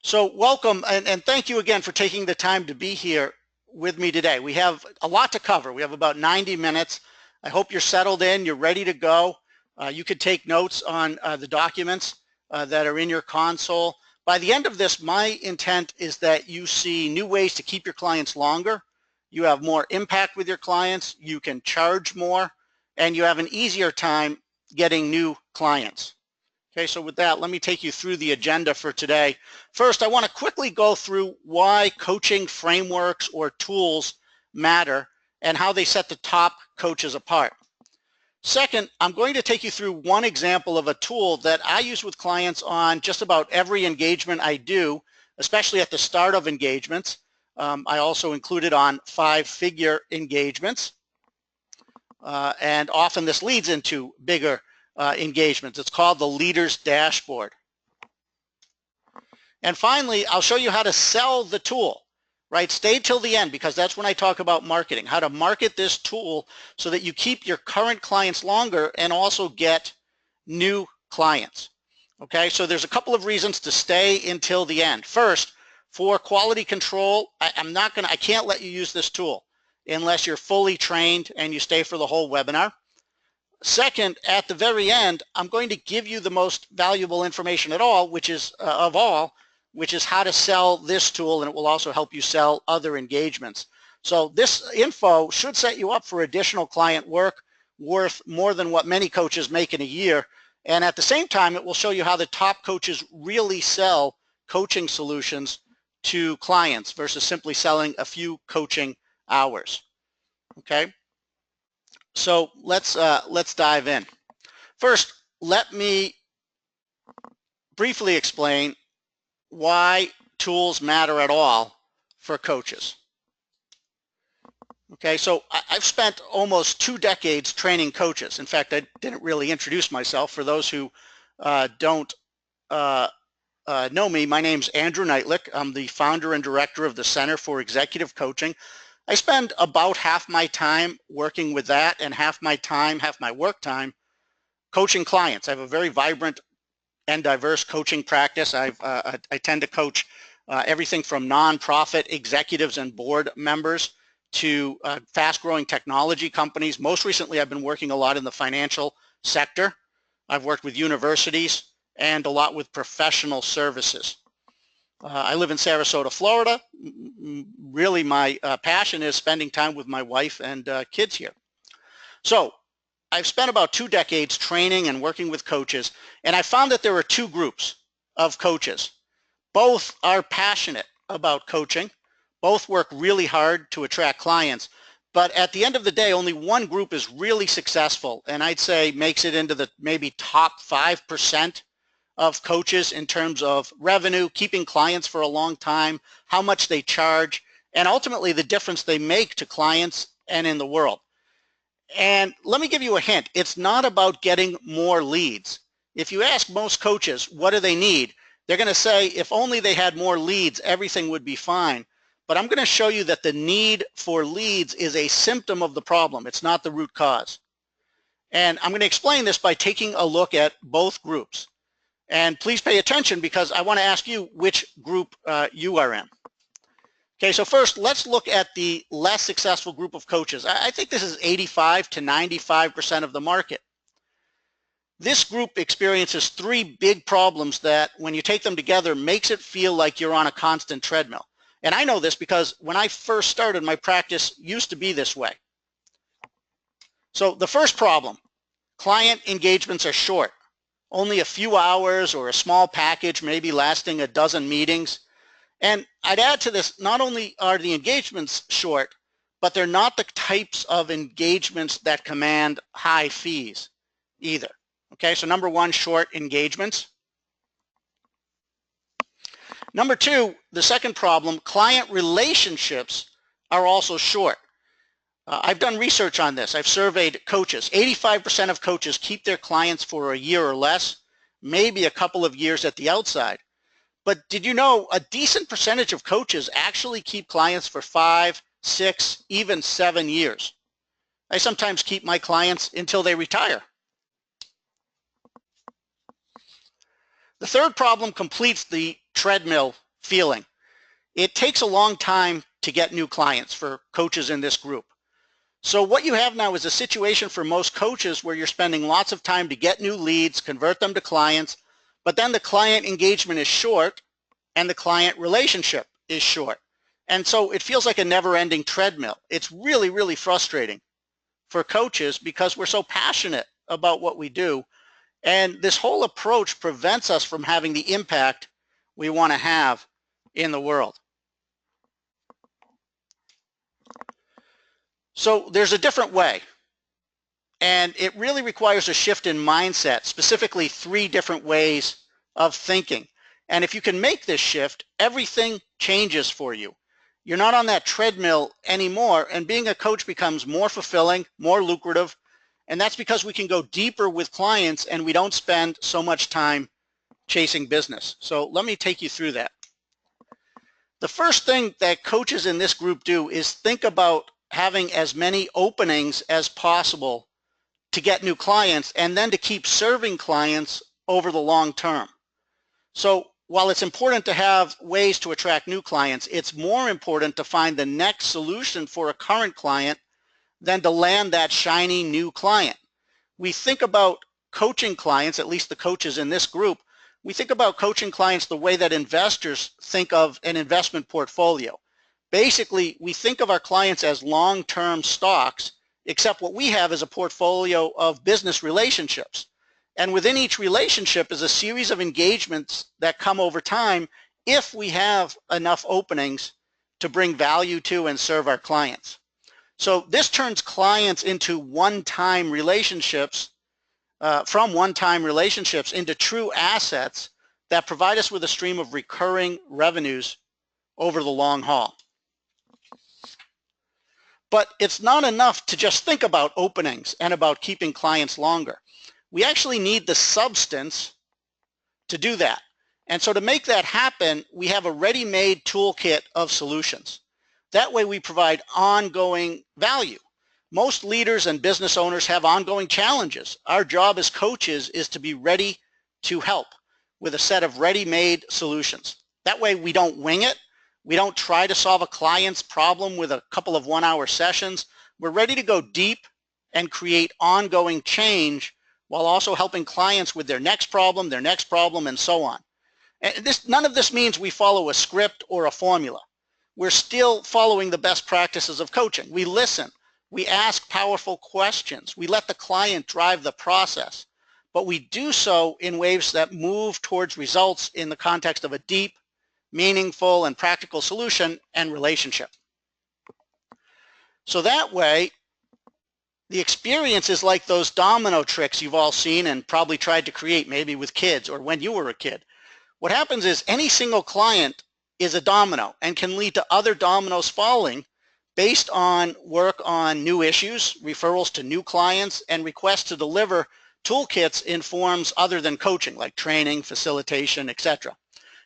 So welcome and thank you again for taking the time to be here with me today. We have a lot to cover. We have about 90 minutes. I hope you're settled in, you're ready to go. You could take notes on the documents that are in your console. By the end of this, my intent is that you see new ways to keep your clients longer. You have more impact with your clients, you can charge more, and you have an easier time getting new clients. Okay, so with that, let me take you through the agenda for today. First, I want to quickly go through why coaching frameworks or tools matter and how they set the top coaches apart. Second, I'm going to take you through one example of a tool that I use with clients on just about every engagement I do, especially at the start of engagements. I also include it on 5-figure engagements. And often this leads into bigger engagements. It's called the Leader's Dashboard. And finally, I'll show you how to sell the tool, right? Stay till the end because that's when I talk about marketing, how to market this tool so that you keep your current clients longer and also get new clients. Okay, so there's a couple of reasons to stay until the end. First, for quality control, I can't let you use this tool unless you're fully trained and you stay for the whole webinar. Second, at the very end, I'm going to give you the most valuable information of all, which is how to sell this tool, and it will also help you sell other engagements. So this info should set you up for additional client work worth more than what many coaches make in a year. And at the same time, it will show you how the top coaches really sell coaching solutions to clients versus simply selling a few coaching hours. Okay? So let's dive in. First, let me briefly explain why tools matter at all for coaches. Okay, so I've spent almost 2 decades training coaches. In fact, I didn't really introduce myself. For those who don't know me, my name's Andrew Neitlich. I'm the founder and director of the Center for Executive Coaching. I spend about half my time working with that and half my work time coaching clients. I have a very vibrant and diverse coaching practice. I tend to coach everything from nonprofit executives and board members to fast-growing technology companies. Most recently, I've been working a lot in the financial sector. I've worked with universities and a lot with professional services. I live in Sarasota, Florida. Really, my passion is spending time with my wife and kids here. So I've spent about 2 decades training and working with coaches, and I found that there are 2 groups of coaches. Both are passionate about coaching. Both work really hard to attract clients. But at the end of the day, only one group is really successful, and I'd say makes it into the maybe top 5% of coaches in terms of revenue, keeping clients for a long time, how much they charge, and ultimately the difference they make to clients and in the world. And let me give you a hint. It's not about getting more leads. If you ask most coaches, what do they need? They're going to say, if only they had more leads, everything would be fine. But I'm going to show you that the need for leads is a symptom of the problem. It's not the root cause. And I'm going to explain this by taking a look at both groups. And please pay attention because I want to ask you which group you are in. Okay, so first let's look at the less successful group of coaches. I think this is 85 to 95% of the market. This group experiences 3 big problems that when you take them together makes it feel like you're on a constant treadmill. And I know this because when I first started, my practice used to be this way. So the first problem, client engagements are short. Only a few hours or a small package, maybe lasting a dozen meetings. And I'd add to this, not only are the engagements short, but they're not the types of engagements that command high fees either. Okay, so number 1, short engagements. Number 2, the second problem, client relationships are also short. I've done research on this. I've surveyed coaches. 85% of coaches keep their clients for a year or less, maybe a couple of years at the outside. But did you know a decent percentage of coaches actually keep clients for 5, 6, even 7 years? I sometimes keep my clients until they retire. The third problem completes the treadmill feeling. It takes a long time to get new clients for coaches in this group. So what you have now is a situation for most coaches where you're spending lots of time to get new leads, convert them to clients, but then the client engagement is short and the client relationship is short. And so it feels like a never-ending treadmill. It's really, really frustrating for coaches because we're so passionate about what we do. And this whole approach prevents us from having the impact we want to have in the world. So there's a different way. And it really requires a shift in mindset, specifically 3 different ways of thinking. And if you can make this shift, everything changes for you. You're not on that treadmill anymore, and being a coach becomes more fulfilling, more lucrative, and that's because we can go deeper with clients and we don't spend so much time chasing business. So let me take you through that. The first thing that coaches in this group do is think about having as many openings as possible to get new clients and then to keep serving clients over the long term. So while it's important to have ways to attract new clients, it's more important to find the next solution for a current client than to land that shiny new client. We think about coaching clients, at least the coaches in this group, we think about coaching clients the way that investors think of an investment portfolio. Basically, we think of our clients as long-term stocks, except what we have is a portfolio of business relationships. And within each relationship is a series of engagements that come over time if we have enough openings to bring value to and serve our clients. So this turns clients into one-time relationships, from one-time relationships into true assets that provide us with a stream of recurring revenues over the long haul. But it's not enough to just think about openings and about keeping clients longer. We actually need the substance to do that. And so to make that happen, we have a ready-made toolkit of solutions. That way we provide ongoing value. Most leaders and business owners have ongoing challenges. Our job as coaches is to be ready to help with a set of ready-made solutions. That way we don't wing it. We don't try to solve a client's problem with a couple of one-hour sessions. We're ready to go deep and create ongoing change while also helping clients with their next problem, and so on. And none of this means we follow a script or a formula. We're still following the best practices of coaching. We listen. We ask powerful questions. We let the client drive the process. But we do so in ways that move towards results in the context of a deep, meaningful, and practical solution and relationship. So that way, the experience is like those domino tricks you've all seen and probably tried to create, maybe with kids or when you were a kid. What happens is any single client is a domino and can lead to other dominoes falling based on work on new issues, referrals to new clients, and requests to deliver toolkits in forms other than coaching, like training, facilitation, etc.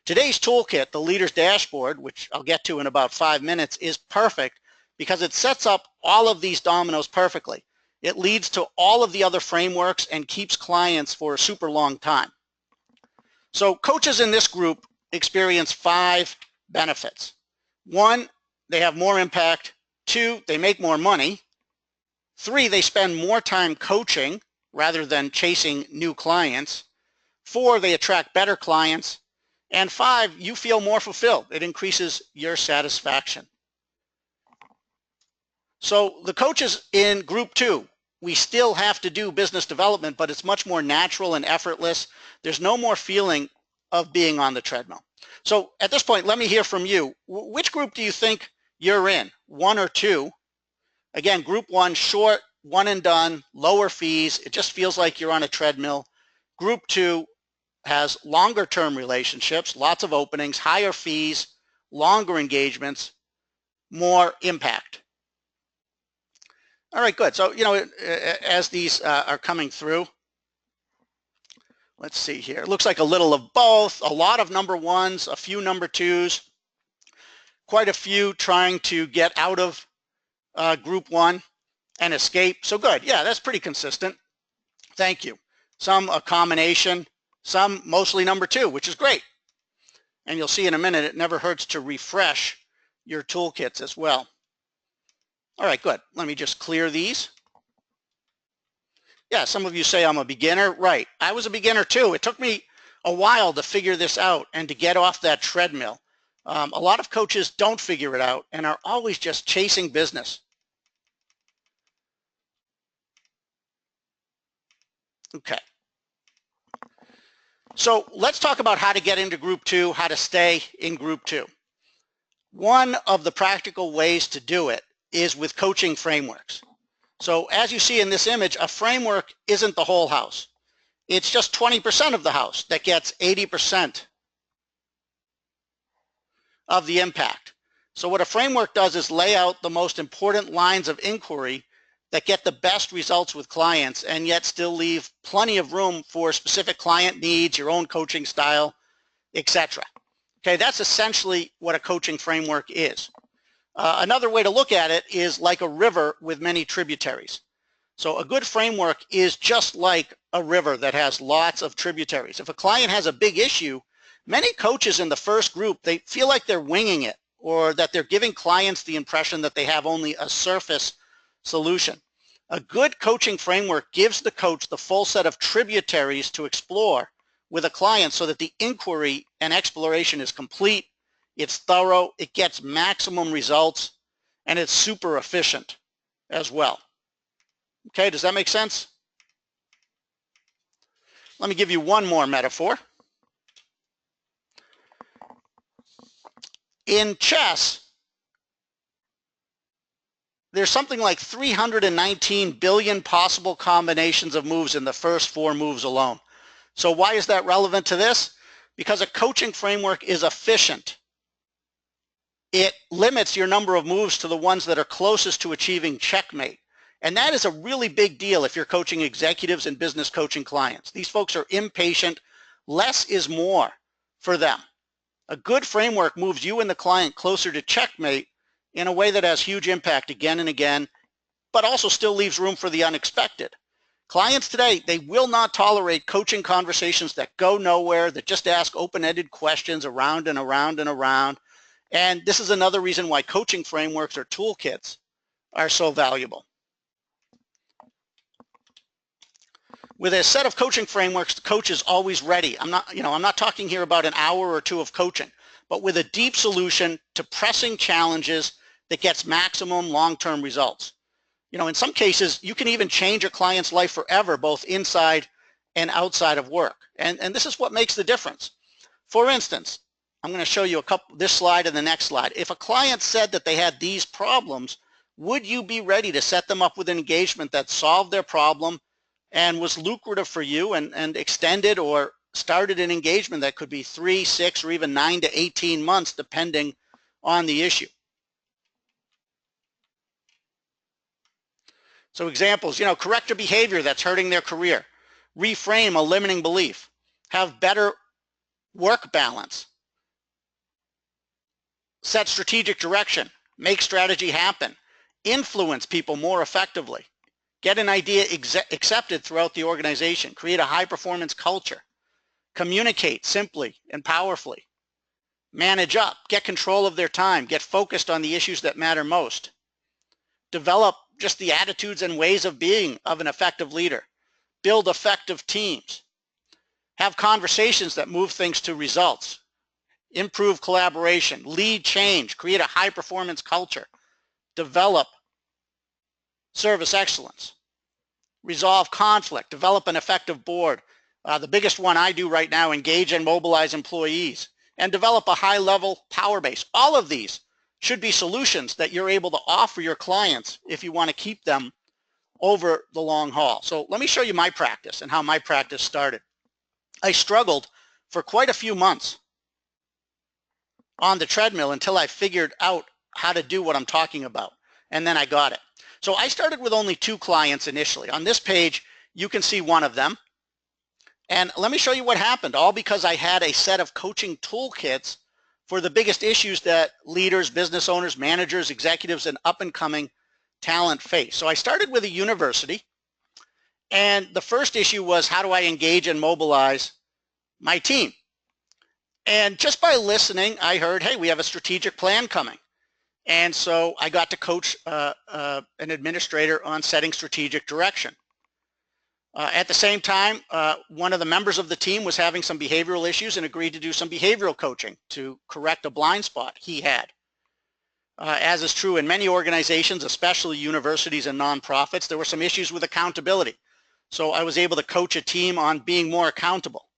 Today's toolkit, the Leader's Dashboard, which I'll get to in about 5 minutes, is perfect because it sets up all of these dominoes perfectly. It leads to all of the other frameworks and keeps clients for a super long time. So coaches in this group experience 5 benefits. 1, they have more impact. 2, they make more money. 3, they spend more time coaching rather than chasing new clients. 4, they attract better clients. And 5, you feel more fulfilled. It increases your satisfaction. So the coaches in group 2, we still have to do business development, but it's much more natural and effortless. There's no more feeling of being on the treadmill. So at this point, let me hear from you. Which group do you think you're in, 1 or 2? Again, group 1, short, one and done, lower fees. It just feels like you're on a treadmill. Group 2 has longer term relationships, lots of openings, higher fees, longer engagements, more impact. All right, good. So, as these are coming through, let's see here. It looks like a little of both, a lot of number 1s, a few number 2s, quite a few trying to get out of group 1 and escape. So good. Yeah, that's pretty consistent. Thank you. Some a combination, some mostly number 2, which is great. And you'll see in a minute, it never hurts to refresh your toolkits as well. All right, good. Let me just clear these. Yeah, some of you say I'm a beginner. Right. I was a beginner too. It took me a while to figure this out and to get off that treadmill. A lot of coaches don't figure it out and are always just chasing business. Okay. So let's talk about how to get into group 2, how to stay in group 2. One of the practical ways to do it is with coaching frameworks. So as you see in this image, a framework isn't the whole house. It's just 20% of the house that gets 80% of the impact. So what a framework does is lay out the most important lines of inquiry that get the best results with clients and yet still leave plenty of room for specific client needs, your own coaching style, etc. Okay, that's essentially what a coaching framework is. Another way to look at it is like a river with many tributaries. So a good framework is just like a river that has lots of tributaries. If a client has a big issue, many coaches in the first group, they feel like they're winging it or that they're giving clients the impression that they have only a surface solution. A good coaching framework gives the coach the full set of tributaries to explore with a client so that the inquiry and exploration is complete, it's thorough, it gets maximum results, and it's super efficient as well. Okay, does that make sense? Let me give you one more metaphor. In chess, there's something like 319 billion possible combinations of moves in the first 4 moves alone. So why is that relevant to this? Because a coaching framework is efficient. It limits your number of moves to the ones that are closest to achieving checkmate. And that is a really big deal if you're coaching executives and business coaching clients. These folks are impatient. Less is more for them. A good framework moves you and the client closer to checkmate in a way that has huge impact again and again, but also still leaves room for the unexpected. Clients today, they will not tolerate coaching conversations that go nowhere, that just ask open-ended questions around and around and around. And this is another reason why coaching frameworks or toolkits are so valuable. With a set of coaching frameworks, the coach is always ready. I'm not talking here about an hour or 2 of coaching, but with a deep solution to pressing challenges that gets maximum long-term results. In some cases, you can even change a client's life forever, both inside and outside of work. And this is what makes the difference. For instance, I'm going to show you this slide and the next slide. If a client said that they had these problems, would you be ready to set them up with an engagement that solved their problem and was lucrative for you and extended or started an engagement that could be 3, 6, or even 9 to 18 months, depending on the issue? So examples, correct a behavior that's hurting their career, reframe a limiting belief, have better work balance, set strategic direction, make strategy happen, influence people more effectively, get an idea accepted throughout the organization, create a high-performance culture, communicate simply and powerfully, manage up, get control of their time, get focused on the issues that matter most, develop just the attitudes and ways of being of an effective leader, build effective teams, have conversations that move things to results, improve collaboration, lead change, create a high-performance culture, develop service excellence, resolve conflict, develop an effective board. The biggest one I do right now, engage and mobilize employees, and develop a high-level power base. All of these should be solutions that you're able to offer your clients if you want to keep them over the long haul. So let me show you my practice and how my practice started. I struggled for quite a few months on the treadmill until I figured out how to do what I'm talking about, and then I got it. So I started with only 2 clients initially. On this page, you can see one of them. And let me show you what happened, all because I had a set of coaching toolkits for the biggest issues that leaders, business owners, managers, executives, and up-and-coming talent face. So I started with a university, and the first issue was, how do I engage and mobilize my team? And just by listening, I heard, hey, we have a strategic plan coming. And so I got to coach an administrator on setting strategic direction. At the same time, one of the members of the team was having some behavioral issues and agreed to do some behavioral coaching to correct a blind spot he had. As is true in many organizations, especially universities and nonprofits, there were some issues with accountability. So I was able to coach a team on being more accountable.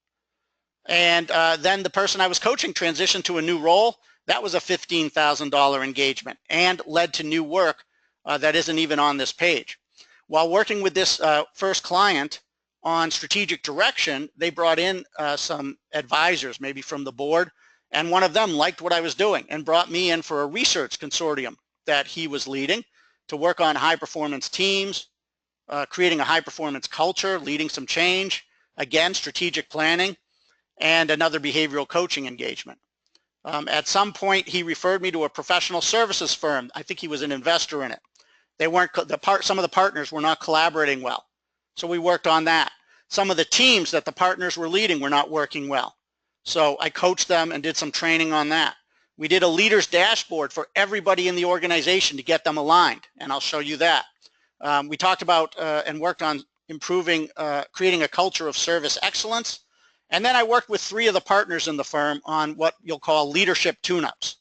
And then the person I was coaching transitioned to a new role. That was a $15,000 engagement and led to new work that isn't even on this page. While working with this first client on strategic direction, they brought in some advisors, maybe from the board, and one of them liked what I was doing and brought me in for a research consortium that he was leading to work on high performance teams, creating a high performance culture, leading some change, again, strategic planning, and another behavioral coaching engagement. At some point, he referred me to a professional services firm. I think he was an investor in it. They weren't, some of the partners were not collaborating well. So we worked on that. Some of the teams that the partners were leading were not working well. So I coached them and did some training on that. We did a leader's dashboard for everybody in the organization to get them aligned, and I'll show you that. We talked about and worked on improving, creating a culture of service excellence. And then I worked with 3 of the partners in the firm on what you'll call leadership tune-ups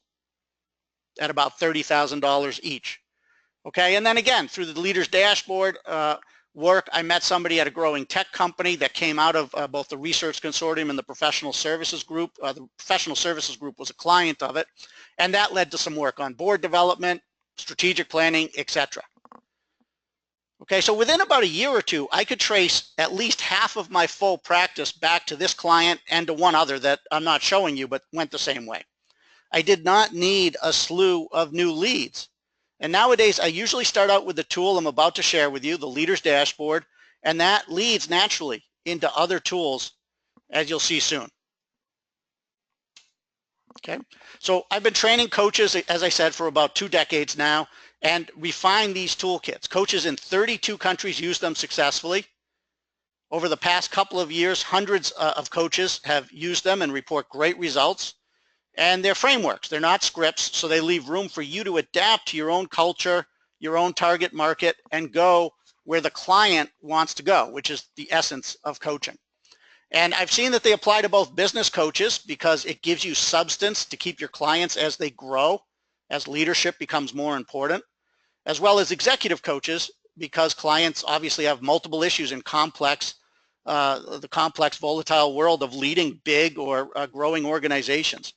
at about $30,000 each. Okay, and then again, through the leader's dashboard work, I met somebody at a growing tech company that came out of both the research consortium and the professional services group. The professional services group was a client of it, and that led to some work on board development, strategic planning, etc. Okay, so within about a year or two, I could trace at least half of my full practice back to this client and to one other that I'm not showing you, but went the same way. I did not need a slew of new leads. And nowadays, I usually start out with the tool I'm about to share with you, the leader's dashboard, and that leads naturally into other tools, as you'll see soon. Okay, so I've been training coaches, as I said, for about 2 decades now, and refine these toolkits. Coaches in 32 countries use them successfully. Over the past couple of years, hundreds of coaches have used them and report great results. And they're frameworks, they're not scripts, so they leave room for you to adapt to your own culture, your own target market, and go where the client wants to go, which is the essence of coaching. And I've seen that they apply to both business coaches because it gives you substance to keep your clients as they grow, as leadership becomes more important, as well as executive coaches because clients obviously have multiple issues in the complex, volatile world of leading big or growing organizations.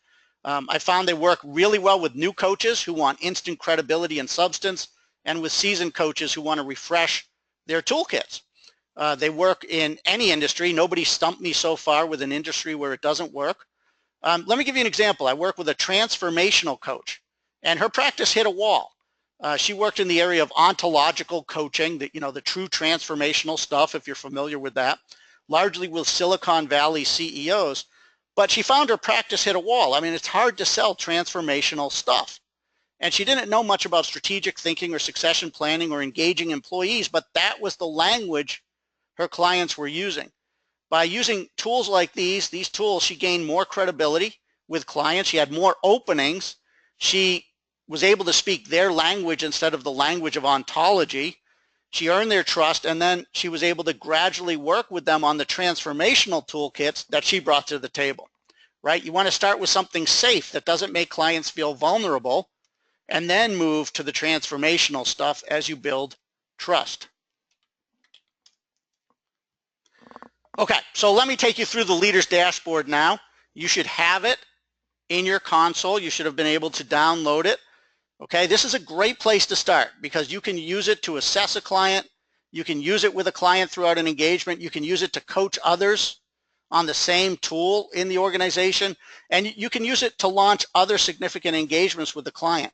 I found they work really well with new coaches who want instant credibility and substance, and with seasoned coaches who want to refresh their toolkits. They work in any industry. Nobody stumped me so far with an industry where it doesn't work. Let me give you an example. I work with a transformational coach, and her practice hit a wall. She worked in the area of ontological coaching, the true transformational stuff, if you're familiar with that, largely with Silicon Valley CEOs. But she found her practice hit a wall. I mean, it's hard to sell transformational stuff. And she didn't know much about strategic thinking or succession planning or engaging employees, but that was the language her clients were using. By using tools like these tools, she gained more credibility with clients. She had more openings. She was able to speak their language instead of the language of ontology. She earned their trust, and then she was able to gradually work with them on the transformational toolkits that she brought to the table, right? You want to start with something safe that doesn't make clients feel vulnerable, and then move to the transformational stuff as you build trust. Okay, so let me take you through the leader's dashboard now. You should have it in your console. You should have been able to download it. Okay, this is a great place to start because you can use it to assess a client. You can use it with a client throughout an engagement. You can use it to coach others on the same tool in the organization. And you can use it to launch other significant engagements with the client.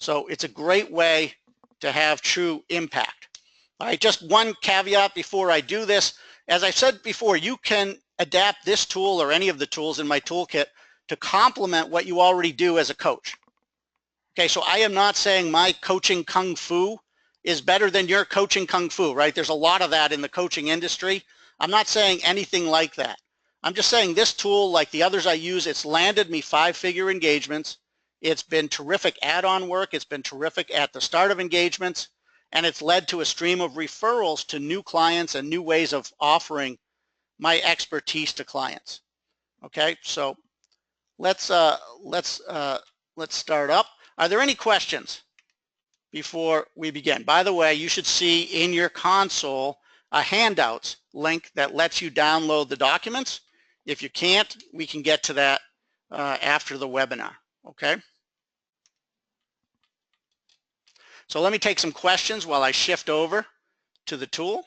So it's a great way to have true impact. All right, just one caveat before I do this. As I said before, you can adapt this tool or any of the tools in my toolkit to complement what you already do as a coach. Okay, so I am not saying my coaching kung fu is better than your coaching kung fu, right? There's a lot of that in the coaching industry. I'm not saying anything like that. I'm just saying this tool, like the others I use, it's landed me 5-figure engagements. It's been terrific add-on work. It's been terrific at the start of engagements, and it's led to a stream of referrals to new clients and new ways of offering my expertise to clients. Okay, so let's start up. Are there any questions before we begin? By the way, you should see in your console a handouts link that lets you download the documents. If you can't, we can get to that after the webinar, okay? So let me take some questions while I shift over to the tool.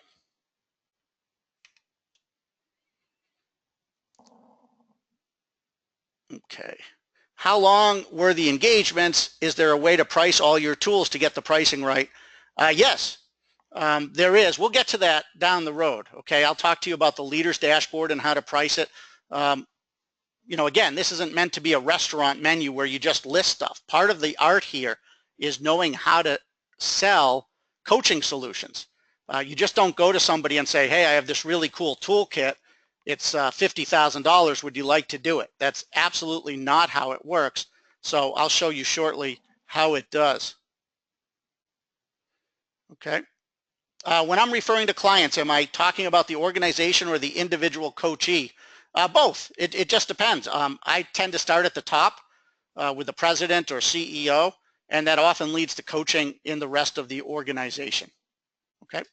Okay. How long were the engagements? Is there a way to price all your tools to get the pricing right? Yes, there is. We'll get to that down the road. Okay, I'll talk to you about the leader's dashboard and how to price it. You know, again, this isn't meant to be a restaurant menu where you just list stuff. Part of the art here is knowing how to sell coaching solutions. You just don't go to somebody and say, hey, I have this really cool toolkit. It's $50,000. Would you like to do it? That's absolutely not how it works. So I'll show you shortly how it does. Okay. When I'm referring to clients, am I talking about the organization or the individual coachee? Both. It just depends. I tend to start at the top with the president or CEO, and that often leads to coaching in the rest of the organization. Okay.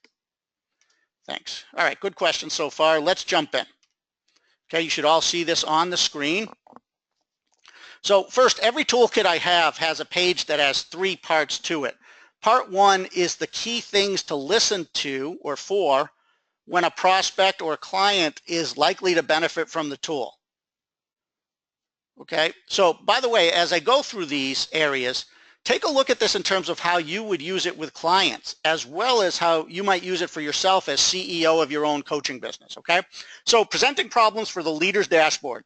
Thanks. All right. Good question so far. Let's jump in. Okay, you should all see this on the screen. So first, every toolkit I have has a page that has 3 parts to it. Part 1 is the key things to listen to or for when a prospect or a client is likely to benefit from the tool. Okay, so by the way, as I go through these areas, take a look at this in terms of how you would use it with clients, as well as how you might use it for yourself as CEO of your own coaching business, okay? So presenting problems for the leader's dashboard.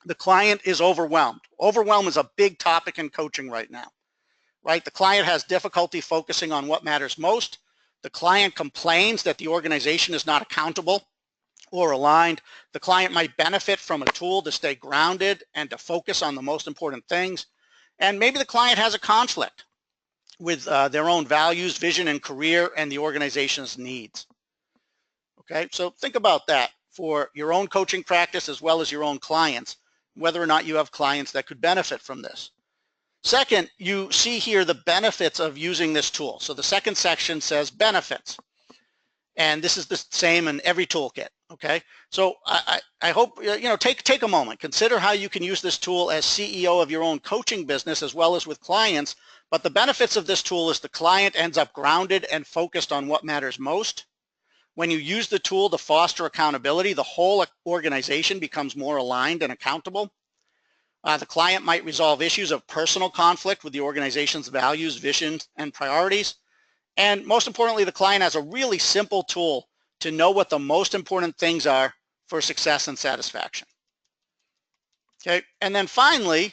The client is overwhelmed. Overwhelm is a big topic in coaching right now, right? The client has difficulty focusing on what matters most. The client complains that the organization is not accountable or aligned. The client might benefit from a tool to stay grounded and to focus on the most important things. And maybe the client has a conflict with their own values, vision, and career, and the organization's needs. Okay, so think about that for your own coaching practice as well as your own clients, whether or not you have clients that could benefit from this. Second, you see here the benefits of using this tool. So the second section says benefits. And this is the same in every toolkit, okay? So I hope, you know, take a moment. Consider how you can use this tool as CEO of your own coaching business as well as with clients. But the benefits of this tool is the client ends up grounded and focused on what matters most. When you use the tool to foster accountability, the whole organization becomes more aligned and accountable. The client might resolve issues of personal conflict with the organization's values, visions, and priorities. And most importantly, the client has a really simple tool to know what the most important things are for success and satisfaction. Okay, and then finally,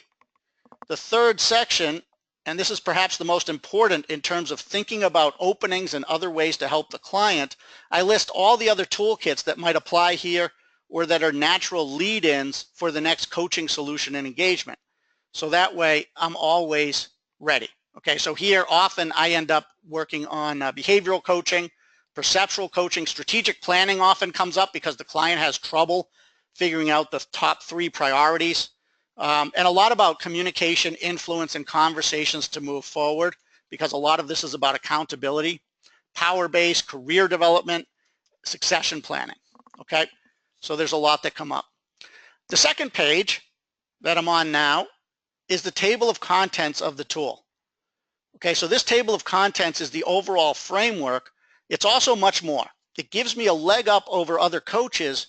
the third section, and this is perhaps the most important in terms of thinking about openings and other ways to help the client. I list all the other toolkits that might apply here or that are natural lead-ins for the next coaching solution and engagement. So that way, I'm always ready. Okay, so here often I end up working on behavioral coaching, perceptual coaching, strategic planning often comes up because the client has trouble figuring out the top 3 priorities, and a lot about communication, influence, and conversations to move forward, because a lot of this is about accountability, power-based, career development, succession planning, okay? So there's a lot that come up. The second page that I'm on now is the table of contents of the tool. Okay, so this table of contents is the overall framework. It's also much more. It gives me a leg up over other coaches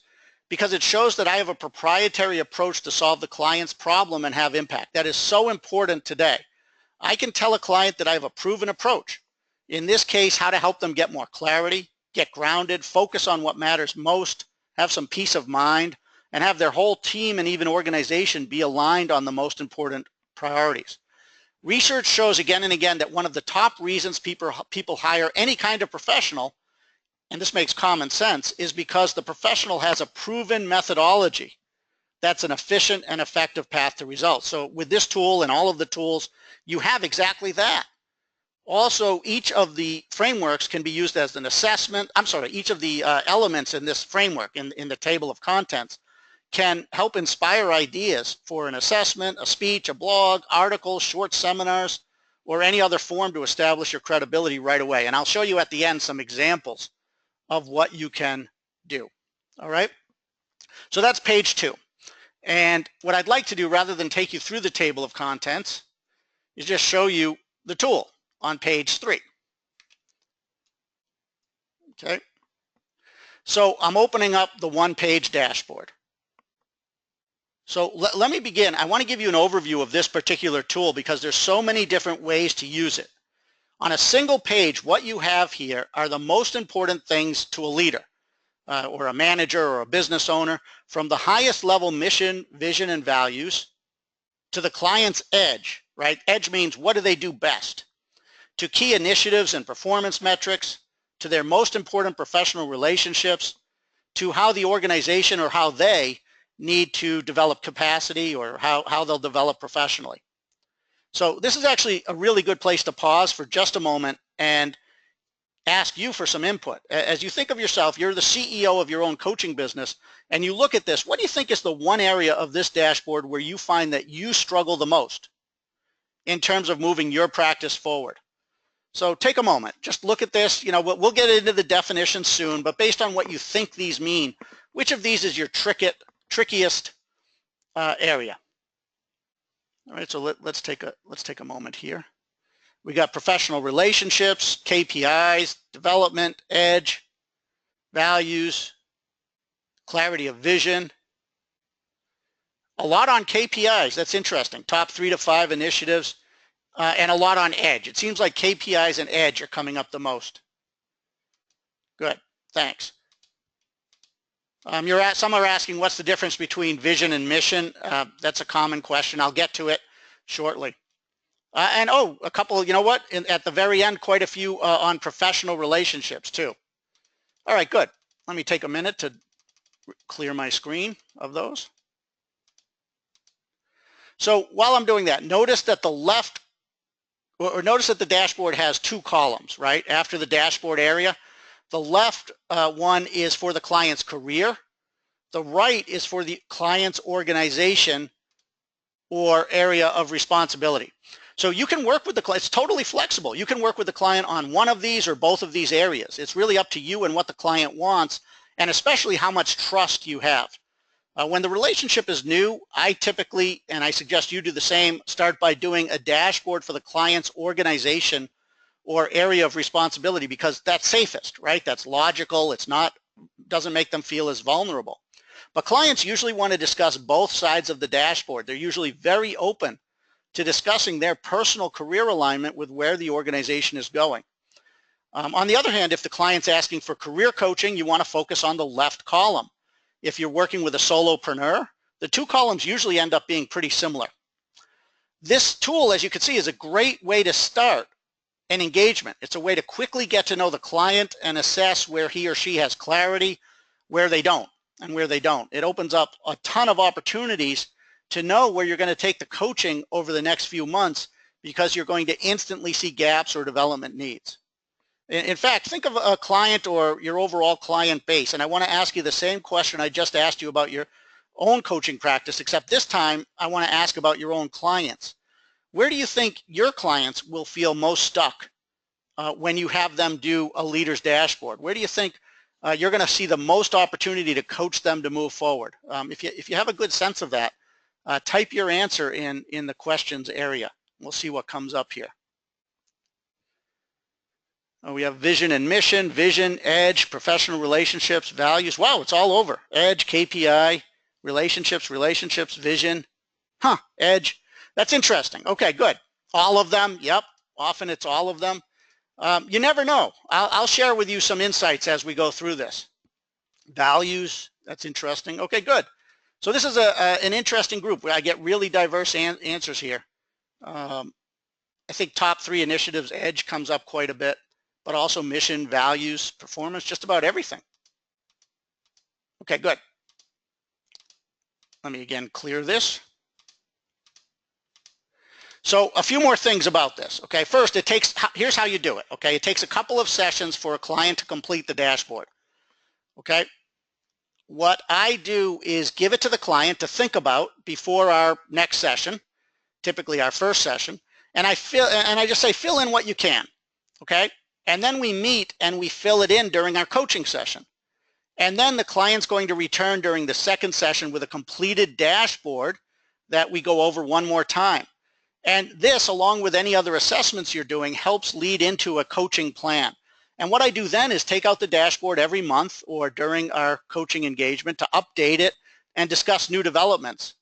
because it shows that I have a proprietary approach to solve the client's problem and have impact. That is so important today. I can tell a client that I have a proven approach. In this case, how to help them get more clarity, get grounded, focus on what matters most, have some peace of mind, and have their whole team and even organization be aligned on the most important priorities. Research shows again and again that one of the top reasons people hire any kind of professional, and this makes common sense, is because the professional has a proven methodology that's an efficient and effective path to results. So with this tool and all of the tools, you have exactly that. Also, each of the frameworks can be used as an assessment. Each of the elements in this framework in the table of contents can help inspire ideas for an assessment, a speech, a blog, articles, short seminars, or any other form to establish your credibility right away. And I'll show you at the end some examples of what you can do. All right. So that's page 2. And what I'd like to do, rather than take you through the table of contents, is just show you the tool on page 3. Okay. So I'm opening up the one-page dashboard. So let me begin. I want to give you an overview of this particular tool because there's so many different ways to use it. On a single page, what you have here are the most important things to a leader or a manager or a business owner, from the highest level mission, vision, and values to the client's edge, right? Edge means what do they do best, to key initiatives and performance metrics, to their most important professional relationships, to how the organization or how they need to develop capacity or how they'll develop professionally. So this is actually a really good place to pause for just a moment and ask you for some input. As you think of yourself, you're the CEO of your own coaching business, and you look at this, what do you think is the one area of this dashboard where you find that you struggle the most in terms of moving your practice forward? So take a moment, just look at this. You know, we'll get into the definition soon, but based on what you think these mean, which of these is your trickiest area? All right, so let's take a moment here. We got professional relationships, KPIs, development, edge, values, clarity of vision. A lot on KPIs, that's interesting. Top 3 to 5 initiatives, and a lot on edge. It seems like KPIs and edge are coming up the most. Good, thanks. Some are asking what's the difference between vision and mission. That's a common question. I'll get to it shortly. And a couple, you know what, at the very end, quite a few on professional relationships too. All right, good. Let me take a minute to clear my screen of those. So while I'm doing that, notice that notice that the dashboard has 2 columns, right? After the dashboard area, the left one is for the client's career. The right is for the client's organization or area of responsibility. So you can work with the client. It's totally flexible. You can work with the client on one of these or both of these areas. It's really up to you and what the client wants, and especially how much trust you have. When the relationship is new, I typically, and I suggest you do the same, start by doing a dashboard for the client's organization or area of responsibility, because that's safest, right? That's logical. Doesn't make them feel as vulnerable. But clients usually want to discuss both sides of the dashboard. They're usually very open to discussing their personal career alignment with where the organization is going. On the other hand, if the client's asking for career coaching, you want to focus on the left column. If you're working with a solopreneur, the 2 columns usually end up being pretty similar. This tool, as you can see, is a great way to start an engagement. It's a way to quickly get to know the client and assess where he or she has clarity, where they don't, and where they don't. It opens up a ton of opportunities to know where you're going to take the coaching over the next few months, because you're going to instantly see gaps or development needs. In fact, think of a client or your overall client base, and I want to ask you the same question I just asked you about your own coaching practice, except this time I want to ask about your own clients. Where do you think your clients will feel most stuck when you have them do a leader's dashboard? Where do you think you're going to see the most opportunity to coach them to move forward? If you have a good sense of that, type your answer in the questions area. We'll see what comes up here. We have vision and mission, vision, edge, professional relationships, values. Wow, it's all over. Edge, KPI, relationships, vision. Edge. That's interesting. Okay, good. All of them. Yep. Often it's all of them. You never know. I'll share with you some insights as we go through this. Values. That's interesting. Okay, good. So this is an interesting group where I get really diverse answers here. I think top 3 initiatives, edge comes up quite a bit, but also mission, values, performance, just about everything. Okay, good. Let me again clear this. So a few more things about this. Okay, first, here's how you do it. Okay, it takes a couple of sessions for a client to complete the dashboard. Okay, what I do is give it to the client to think about before our next session, typically our first session, and I just say fill in what you can. Okay, and then we meet and we fill it in during our coaching session. And then the client's going to return during the second session with a completed dashboard that we go over one more time. And this, along with any other assessments you're doing, helps lead into a coaching plan. And what I do then is take out the dashboard every month or during our coaching engagement to update it and discuss new developments.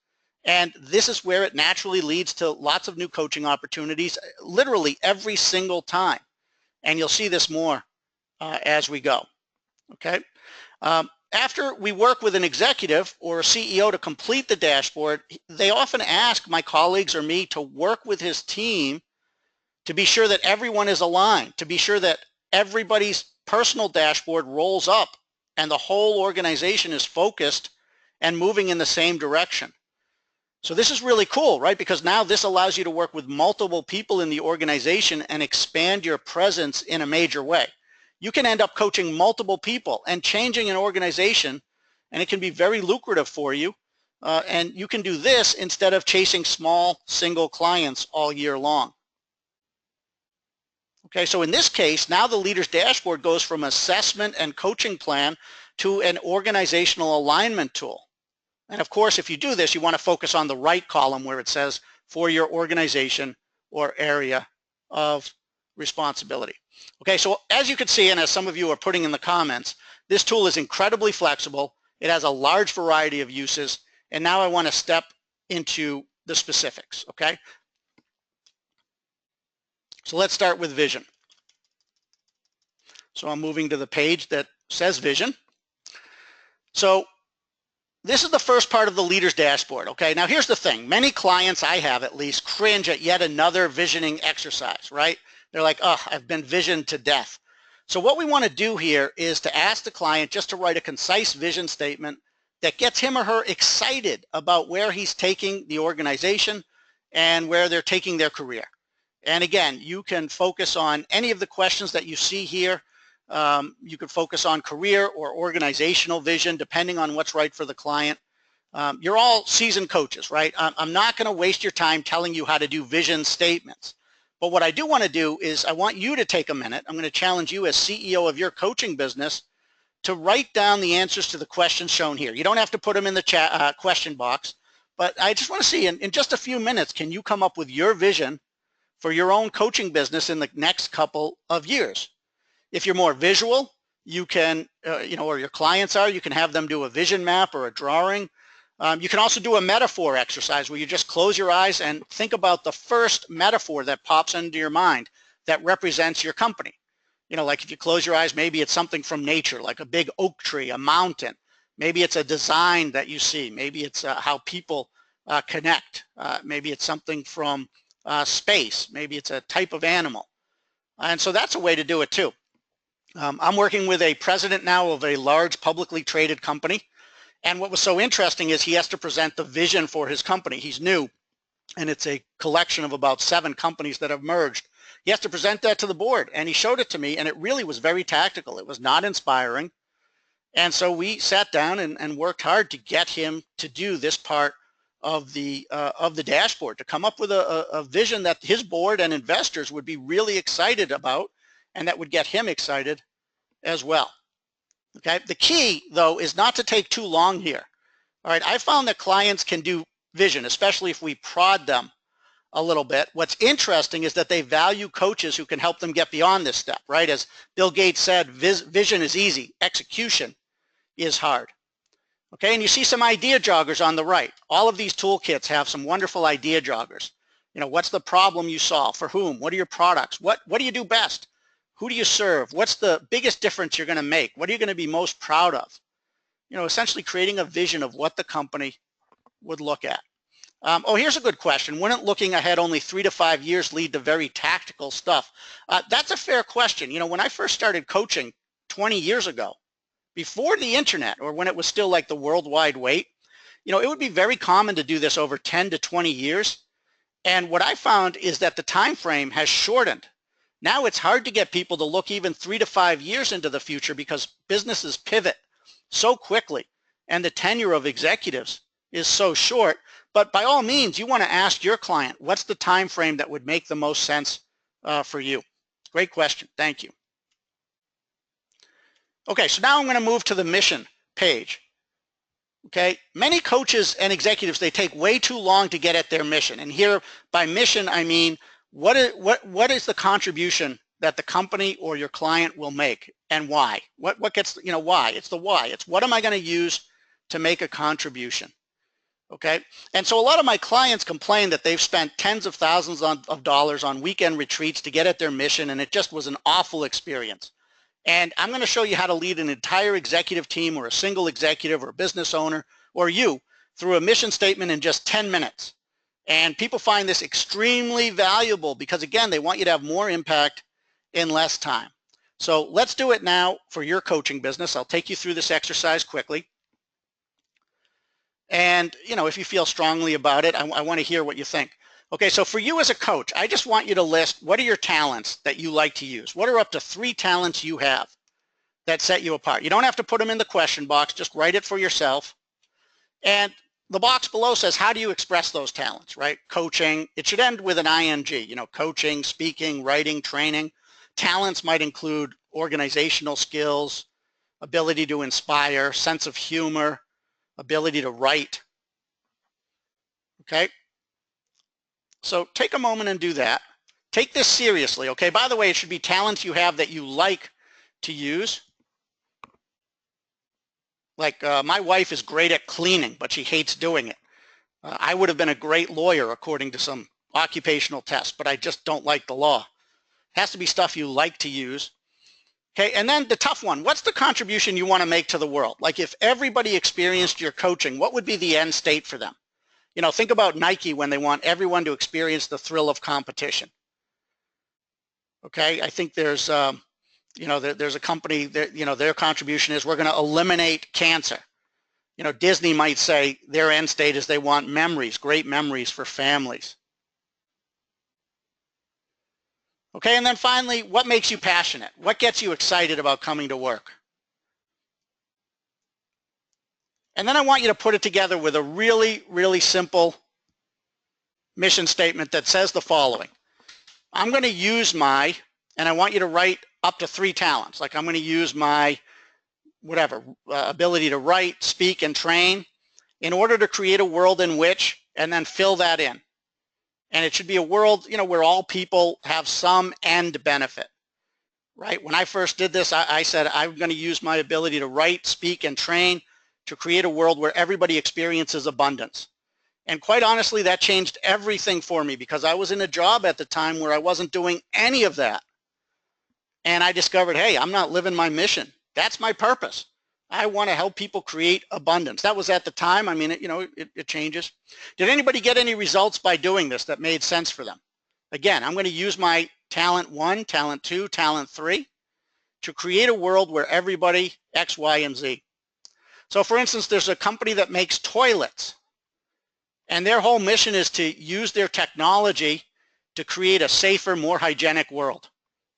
And this is where it naturally leads to lots of new coaching opportunities, literally every single time. And you'll see this more as we go. Okay. After we work with an executive or a CEO to complete the dashboard, they often ask my colleagues or me to work with his team to be sure that everyone is aligned, to be sure that everybody's personal dashboard rolls up and the whole organization is focused and moving in the same direction. So this is really cool, right? Because now this allows you to work with multiple people in the organization and expand your presence in a major way. You can end up coaching multiple people and changing an organization, and it can be very lucrative for you. And you can do this instead of chasing small single clients all year long. Okay, so in this case, now the leader's dashboard goes from assessment and coaching plan to an organizational alignment tool. And of course, if you do this, you want to focus on the right column where it says for your organization or area of responsibility. Okay, so as you can see, and as some of you are putting in the comments, this tool is incredibly flexible. It has a large variety of uses. And now I want to step into the specifics, okay? So let's start with vision. So I'm moving to the page that says vision. So this is the first part of the leader's dashboard, okay? Now here's the thing. Many clients, I have at least, cringe at yet another visioning exercise, right? They're like, oh, I've been visioned to death. So what we want to do here is to ask the client just to write a concise vision statement that gets him or her excited about where he's taking the organization and where they're taking their career. And again, you can focus on any of the questions that you see here. You could focus on career or organizational vision, depending on what's right for the client. You're all seasoned coaches, right? I'm not going to waste your time telling you how to do vision statements. But what I do want to do is I want you to take a minute. I'm going to challenge you as CEO of your coaching business to write down the answers to the questions shown here. You don't have to put them in the chat question box, but I just want to see in just a few minutes, can you come up with your vision for your own coaching business in the next couple of years? If you're more visual, you can, or your clients are, you can have them do a vision map or a drawing. You can also do a metaphor exercise where you just close your eyes and think about the first metaphor that pops into your mind that represents your company. Like if you close your eyes, maybe it's something from nature, like a big oak tree, a mountain. Maybe it's a design that you see. Maybe it's how people connect. Maybe it's something from space. Maybe it's a type of animal. And so that's a way to do it too. I'm working with a president now of a large publicly traded company. And what was so interesting is he has to present the vision for his company. He's new, and it's a collection of about 7 companies that have merged. He has to present that to the board, and he showed it to me, and it really was very tactical. It was not inspiring. And so we sat down and worked hard to get him to do this part of the dashboard, to come up with a vision that his board and investors would be really excited about, and that would get him excited as well. Okay, the key though is not to take too long here. All right, I found that clients can do vision, especially if we prod them a little bit. What's interesting is that they value coaches who can help them get beyond this step, right? As Bill Gates said, vision is easy, execution is hard. Okay, and you see some idea joggers on the right. All of these toolkits have some wonderful idea joggers. What's the problem you solve? For whom? What are your products? What do you do best? Who do you serve? What's the biggest difference you're going to make? What are you going to be most proud of? Essentially creating a vision of what the company would look at. Here's a good question. Wouldn't looking ahead only 3 to 5 years lead to very tactical stuff? That's a fair question. When I first started coaching 20 years ago, before the internet, or when it was still like the World Wide Web, it would be very common to do this over 10 to 20 years. And what I found is that the time frame has shortened. Now it's hard to get people to look even 3 to 5 years into the future because businesses pivot so quickly and the tenure of executives is so short. But by all means, you want to ask your client, what's the time frame that would make the most sense for you? Great question. Thank you. Okay, so now I'm going to move to the mission page. Okay, many coaches and executives, they take way too long to get at their mission. And here, by mission, I mean, what is the contribution that the company or your client will make and why? What gets, why? It's the why. It's what am I going to use to make a contribution? Okay, and so a lot of my clients complain that they've spent tens of thousands of dollars on weekend retreats to get at their mission, and it just was an awful experience. And I'm going to show you how to lead an entire executive team or a single executive or a business owner or you through a mission statement in just 10 minutes. And people find this extremely valuable because, again, they want you to have more impact in less time. So let's do it now for your coaching business. I'll take you through this exercise quickly. And, if you feel strongly about it, I want to hear what you think. Okay, so for you as a coach, I just want you to list what are your talents that you like to use. What are up to 3 talents you have that set you apart? You don't have to put them in the question box, just write it for yourself. And the box below says, how do you express those talents, right? Coaching, it should end with an ing, coaching, speaking, writing, training. Talents might include organizational skills, ability to inspire, sense of humor, ability to write. Okay. So take a moment and do that. Take this seriously, okay? By the way, it should be talents you have that you like to use. Like my wife is great at cleaning, but she hates doing it. I would have been a great lawyer according to some occupational tests, but I just don't like the law. It has to be stuff you like to use. Okay, and then the tough one, what's the contribution you want to make to the world? Like if everybody experienced your coaching, what would be the end state for them? Think about Nike when they want everyone to experience the thrill of competition. Okay, I think there's, there's a company that, their contribution is we're going to eliminate cancer. Disney might say their end state is they want memories, great memories for families. Okay, and then finally, what makes you passionate? What gets you excited about coming to work? And then I want you to put it together with a really, really simple mission statement that says the following. I'm going to use my, and I want you to write up to 3 talents. Like I'm going to use my, ability to write, speak, and train in order to create a world in which, and then fill that in. And it should be a world, where all people have some end benefit, right? When I first did this, I said, I'm going to use my ability to write, speak, and train to create a world where everybody experiences abundance. And quite honestly, that changed everything for me because I was in a job at the time where I wasn't doing any of that. And I discovered, hey, I'm not living my mission. That's my purpose. I want to help people create abundance. That was at the time. I mean, it changes. Did anybody get any results by doing this that made sense for them? Again, I'm going to use my talent 1, talent 2, talent 3 to create a world where everybody X, Y, and Z. So for instance, there's a company that makes toilets, and their whole mission is to use their technology to create a safer, more hygienic world.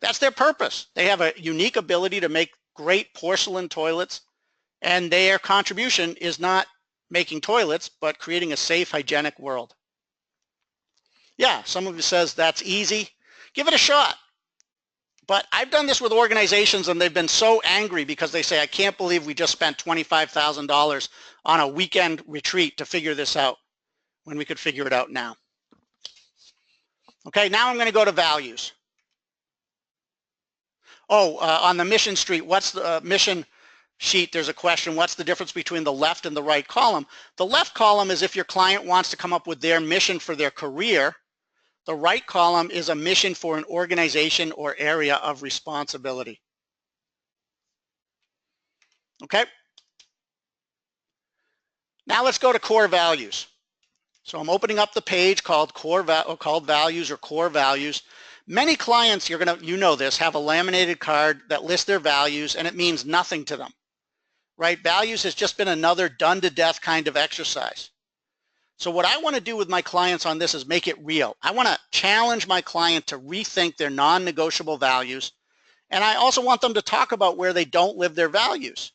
That's their purpose. They have a unique ability to make great porcelain toilets, and their contribution is not making toilets, but creating a safe, hygienic world. Yeah, some of you says that's easy. Give it a shot. But I've done this with organizations and they've been so angry because they say, I can't believe we just spent $25,000 on a weekend retreat to figure this out when we could figure it out now. Okay, now I'm going to go to values. On the mission sheet, what's the mission sheet? There's a question, what's the difference between the left and the right column? The left column is if your client wants to come up with their mission for their career. The right column is a mission for an organization or area of responsibility. Okay. Now let's go to core values. So I'm opening up the page called values or core values. Many clients, you know this, have a laminated card that lists their values and it means nothing to them, right? Values has just been another done to death kind of exercise. So what I want to do with my clients on this is make it real. I want to challenge my client to rethink their non-negotiable values. And I also want them to talk about where they don't live their values.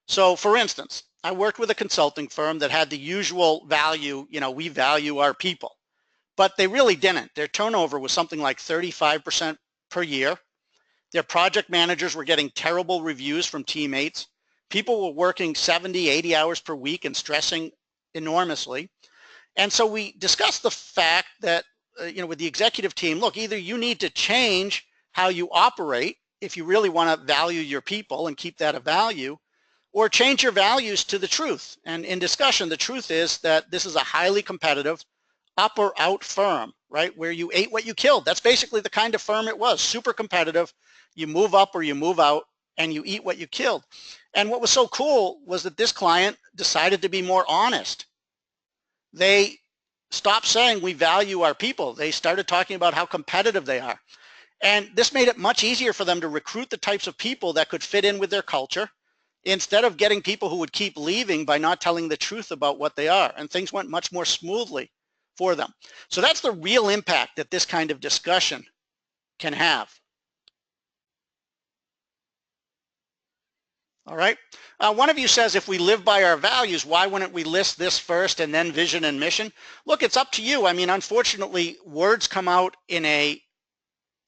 So for instance, I worked with a consulting firm that had the usual value, we value our people, but they really didn't. Their turnover was something like 35% per year. Their project managers were getting terrible reviews from teammates. People were working 70, 80 hours per week and stressing enormously. And so we discussed the fact that, with the executive team, look, either you need to change how you operate if you really want to value your people and keep that a value, or change your values to the truth. And in discussion, the truth is that this is a highly competitive, up or out firm, right? Where you ate what you killed. That's basically the kind of firm it was, super competitive. You move up or you move out and you eat what you killed. And what was so cool was that this client decided to be more honest. They stopped saying we value our people. They started talking about how competitive they are. And this made it much easier for them to recruit the types of people that could fit in with their culture instead of getting people who would keep leaving by not telling the truth about what they are. And things went much more smoothly for them. So that's the real impact that this kind of discussion can have. All right. One of you says, if we live by our values, why wouldn't we list this first and then vision and mission? Look, it's up to you. I mean, unfortunately, words come out in a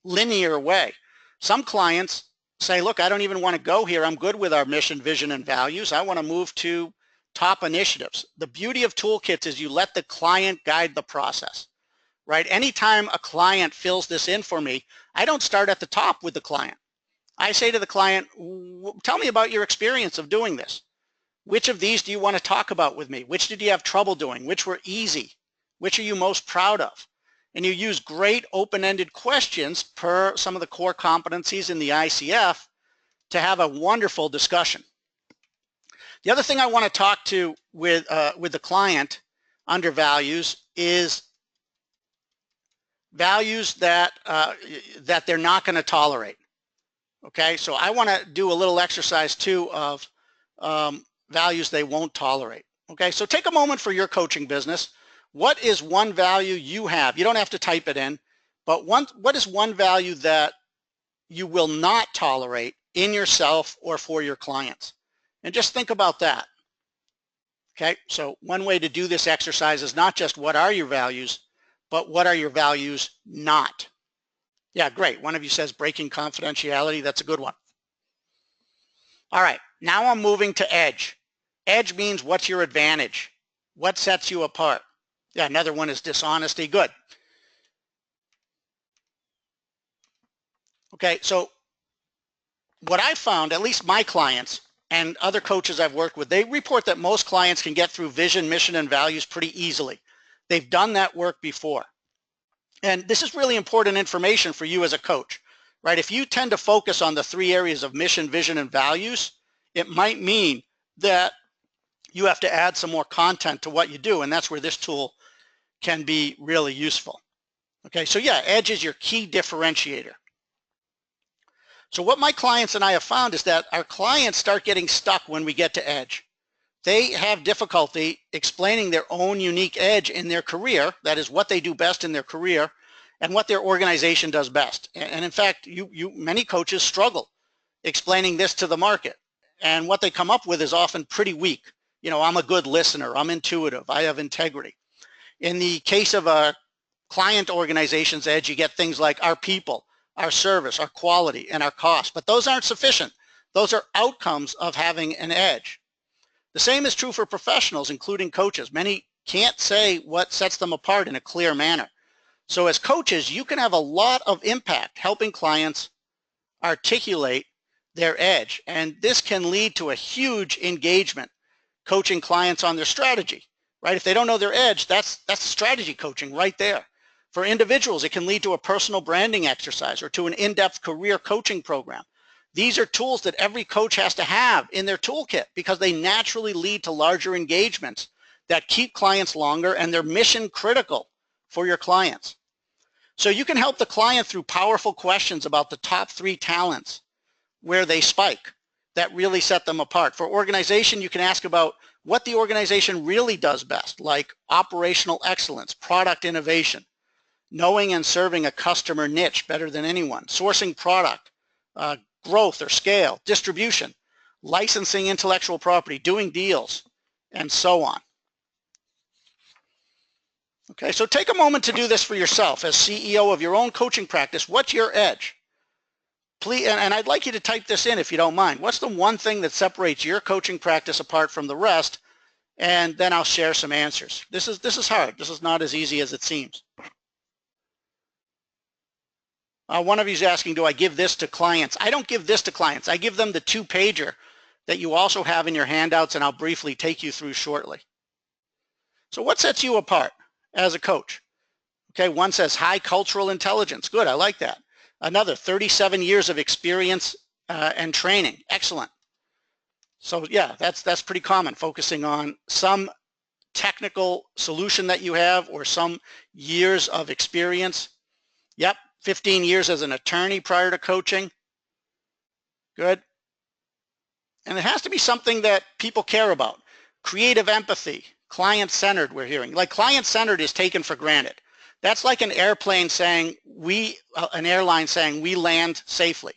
linear way. Some clients say, look, I don't even want to go here. I'm good with our mission, vision, and values. I want to move to top initiatives. The beauty of toolkits is you let the client guide the process, right? Anytime a client fills this in for me, I don't start at the top with the client. I say to the client, tell me about your experience of doing this. Which of these do you want to talk about with me? Which did you have trouble doing? Which were easy? Which are you most proud of? And you use great open-ended questions per some of the core competencies in the ICF to have a wonderful discussion. The other thing I want to talk to with the client under values is values that they're not going to tolerate. Okay, so I want to do a little exercise too of values they won't tolerate. Okay, so take a moment for your coaching business. What is one value you have? You don't have to type it in, but what is one value that you will not tolerate in yourself or for your clients? And just think about that. Okay, so one way to do this exercise is not just what are your values, but what are your values not? Yeah, great. One of you says breaking confidentiality. That's a good one. All right, now I'm moving to edge. Edge means what's your advantage? What sets you apart? Yeah, another one is dishonesty. Good. Okay, so what I found, at least my clients and other coaches I've worked with, they report that most clients can get through vision, mission, and values pretty easily. They've done that work before. And this is really important information for you as a coach, right? If you tend to focus on the three areas of mission, vision, and values, it might mean that you have to add some more content to what you do, and that's where this tool can be really useful. Okay, so yeah, edge is your key differentiator. So what my clients and I have found is that our clients start getting stuck when we get to edge. They have difficulty explaining their own unique edge in their career, that is what they do best in their career, and what their organization does best. And in fact, many coaches struggle explaining this to the market. And what they come up with is often pretty weak. I'm a good listener, I'm intuitive, I have integrity. In the case of a client organization's edge, you get things like our people, our service, our quality, and our cost. But those aren't sufficient. Those are outcomes of having an edge. The same is true for professionals, including coaches. Many can't say what sets them apart in a clear manner. So as coaches, you can have a lot of impact helping clients articulate their edge. And this can lead to a huge engagement coaching clients on their strategy, right? If they don't know their edge, that's strategy coaching right there. For individuals, it can lead to a personal branding exercise or to an in-depth career coaching program. These are tools that every coach has to have in their toolkit because they naturally lead to larger engagements that keep clients longer, and they're mission critical for your clients. So you can help the client through powerful questions about the top 3 talents, where they spike. that really set them apart. For organization, you can ask about what the organization really does best, like operational excellence, product innovation, knowing and serving a customer niche better than anyone, sourcing product, growth or scale, distribution, licensing intellectual property, doing deals, and so on. Okay, so take a moment to do this for yourself as CEO of your own coaching practice. What's your edge? Please, and I'd like you to type this in if you don't mind. What's the one thing that separates your coaching practice apart from the rest? And then I'll share some answers. This is hard. This is not as easy as it seems. One of you is asking, do I give this to clients? I don't give this to clients. I give them the 2-pager that you also have in your handouts, and I'll briefly take you through shortly. So what sets you apart as a coach? Okay, one says high cultural intelligence. Good, I like that. Another, 37 years of experience and training. Excellent. So yeah, that's pretty common, focusing on some technical solution that you have or some years of experience. Yep, 15 years as an attorney prior to coaching. Good. And it has to be something that people care about. Creative empathy, client-centered, we're hearing. Like client-centered is taken for granted. That's like an airplane saying, an airline saying, we land safely.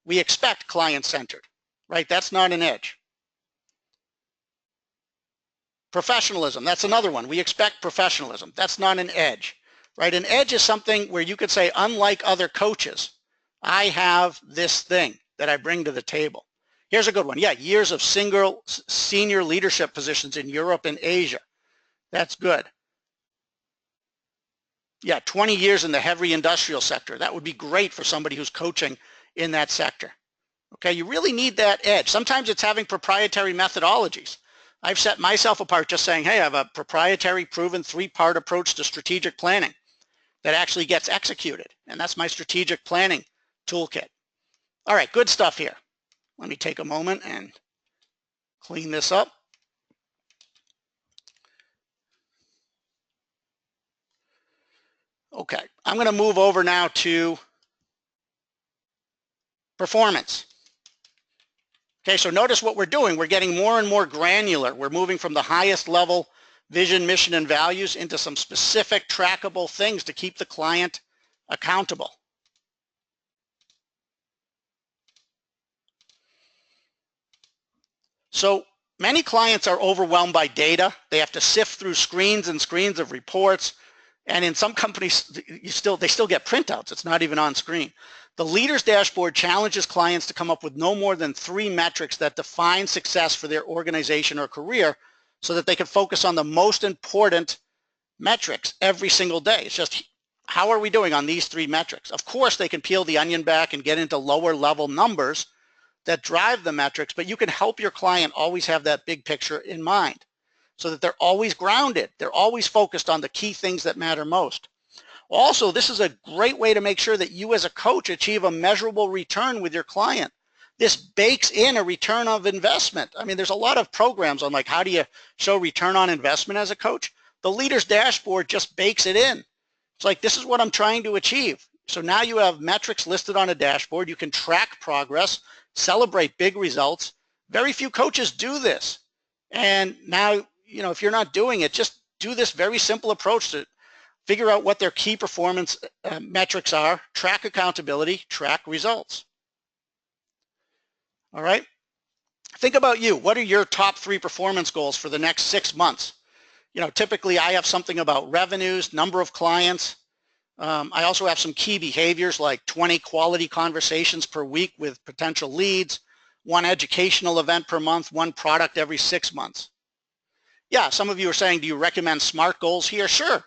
We expect client-centered, right? That's not an edge. Professionalism, that's another one. We expect professionalism. That's not an edge, right? An edge is something where you could say, unlike other coaches, I have this thing that I bring to the table. Here's a good one. Yeah, years of senior leadership positions in Europe and Asia. That's good. Yeah, 20 years in the heavy industrial sector. That would be great for somebody who's coaching in that sector. Okay, you really need that edge. Sometimes it's having proprietary methodologies. I've set myself apart just saying, hey, I have a proprietary, proven 3-part approach to strategic planning that actually gets executed. And that's my strategic planning toolkit. All right, good stuff here. Let me take a moment and clean this up. Okay, I'm going to move over now to performance. Okay, so notice what we're doing. We're getting more and more granular. We're moving from the highest level vision, mission, and values into some specific trackable things to keep the client accountable. So many clients are overwhelmed by data. They have to sift through screens and screens of reports. And in some companies, they still get printouts. It's not even on screen. The Leaders Dashboard challenges clients to come up with no more than 3 metrics that define success for their organization or career so that they can focus on the most important metrics every single day. It's just, how are we doing on these 3 metrics? Of course, they can peel the onion back and get into lower level numbers that drive the metrics, but you can help your client always have that big picture in mind so that they're always grounded. They're always focused on the key things that matter most. Also, this is a great way to make sure that you as a coach achieve a measurable return with your client. This bakes in a return of investment. I mean, there's a lot of programs on like, how do you show return on investment as a coach? The Leaders Dashboard just bakes it in. It's like, this is what I'm trying to achieve. So now you have metrics listed on a dashboard. You can track progress, celebrate big results. Very few coaches do this. And now, you know, if you're not doing it, just do this very simple approach to figure out what their key performance metrics are, track accountability, track results. All right. Think about you. What are your top 3 performance goals for the next 6 months? You know, typically I have something about revenues, number of clients. I also have some key behaviors like 20 quality conversations per week with potential leads, 1 educational event per month, 1 product every 6 months. Yeah, some of you are saying, do you recommend SMART goals here? Sure.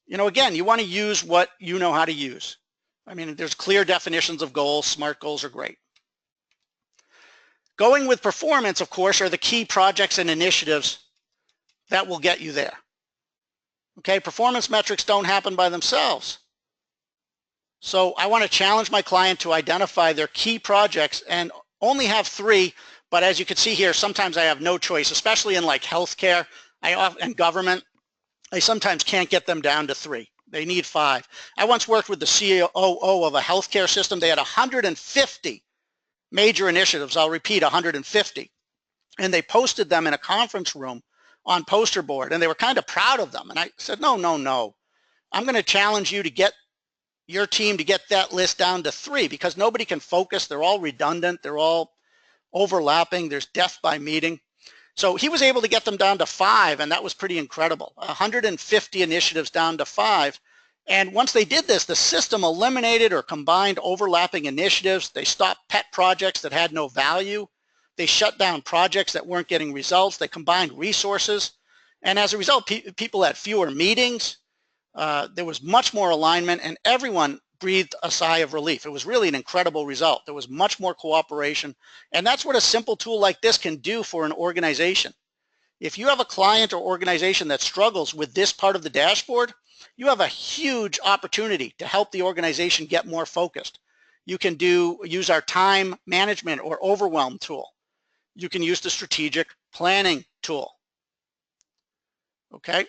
You know, again, you want to use what you know how to use. I mean, there's clear definitions of goals. SMART goals are great. Going with performance, of course, are the key projects and initiatives that will get you there. Okay, performance metrics don't happen by themselves. So I want to challenge my client to identify their key projects and only have 3, but as you can see here, sometimes I have no choice, especially in like healthcare and government. I sometimes can't get them down to 3. They need 5. I once worked with the COO of a healthcare system. They had 150 major initiatives. I'll repeat, 150. And they posted them in a conference room on poster board, and they were kind of proud of them. And I said, no, no, no. I'm going to challenge you to get your team to get that list down to 3, because nobody can focus. They're all redundant. They're all overlapping. There's death by meeting. So he was able to get them down to 5, and that was pretty incredible. 150 initiatives down to 5. And once they did this, the system eliminated or combined overlapping initiatives. They stopped pet projects that had no value. They shut down projects that weren't getting results. They combined resources. And as a result, people had fewer meetings. There was much more alignment, and everyone breathed a sigh of relief. It was really an incredible result. There was much more cooperation. And that's what a simple tool like this can do for an organization. If you have a client or organization that struggles with this part of the dashboard, you have a huge opportunity to help the organization get more focused. You can use our time management or overwhelm tool. You can use the strategic planning tool. Okay.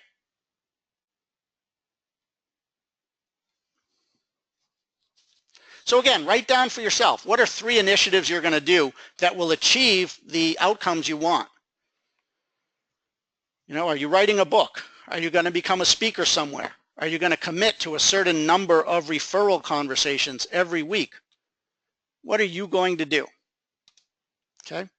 So again, write down for yourself, what are 3 initiatives you're going to do that will achieve the outcomes you want? You know, are you writing a book? Are you going to become a speaker somewhere? Are you going to commit to a certain number of referral conversations every week? What are you going to do? Okay.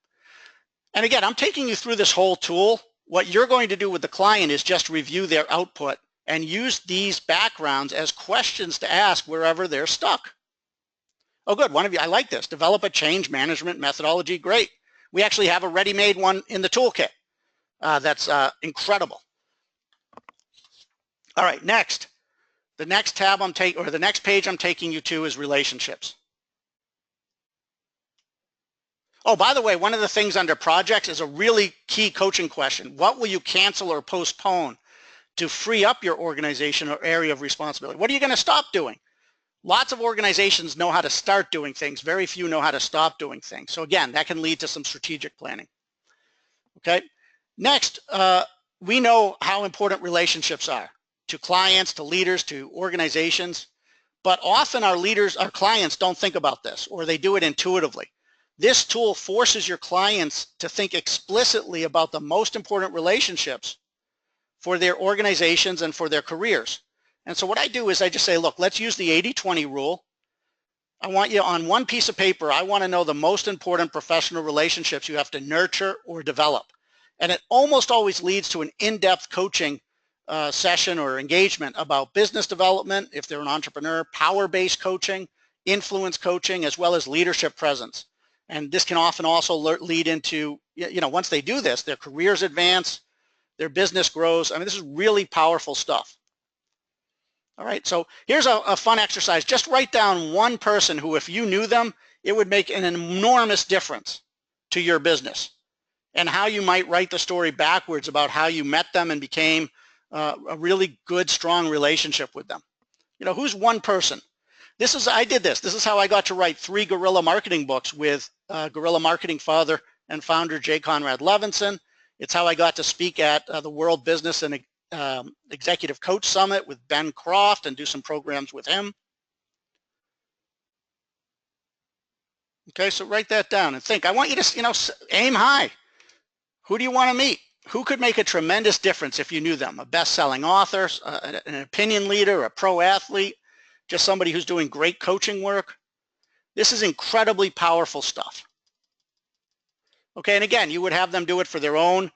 And again, I'm taking you through this whole tool. What you're going to do with the client is just review their output and use these backgrounds as questions to ask wherever they're stuck. Oh, good. One of you, I like this. Develop a change management methodology. Great. We actually have a ready-made one in the toolkit. That's incredible. All right, next. The next tab the next page I'm taking you to is relationships. Oh, by the way, one of the things under projects is a really key coaching question. What will you cancel or postpone to free up your organization or area of responsibility? What are you going to stop doing? Lots of organizations know how to start doing things. Very few know how to stop doing things. So again, that can lead to some strategic planning. Okay. Next, we know how important relationships are to clients, to leaders, to organizations, but often our clients don't think about this, or they do it intuitively. This tool forces your clients to think explicitly about the most important relationships for their organizations and for their careers. And so what I do is I just say, look, let's use the 80-20 rule. I want you on one piece of paper, I want to know the most important professional relationships you have to nurture or develop. And it almost always leads to an in-depth coaching session or engagement about business development, if they're an entrepreneur, power-based coaching, influence coaching, as well as leadership presence. And this can often also lead into, you know, once they do this, their careers advance, their business grows. I mean, this is really powerful stuff. All right, so here's a fun exercise. Just write down one person who, if you knew them, it would make an enormous difference to your business, and how you might write the story backwards about how you met them and became a really good, strong relationship with them. You know, who's one person? I did this. This is how I got to write 3 guerrilla marketing books with guerrilla marketing father and founder J. Conrad Levinson. It's how I got to speak at the World Business and Executive Coach Summit with Ben Croft and do some programs with him. Okay, so write that down and think. I want you to, you know, aim high. Who do you want to meet? Who could make a tremendous difference if you knew them? A best-selling author, an opinion leader, a pro athlete, just somebody who's doing great coaching work. This is incredibly powerful stuff. Okay, and again, you would have them do it for their own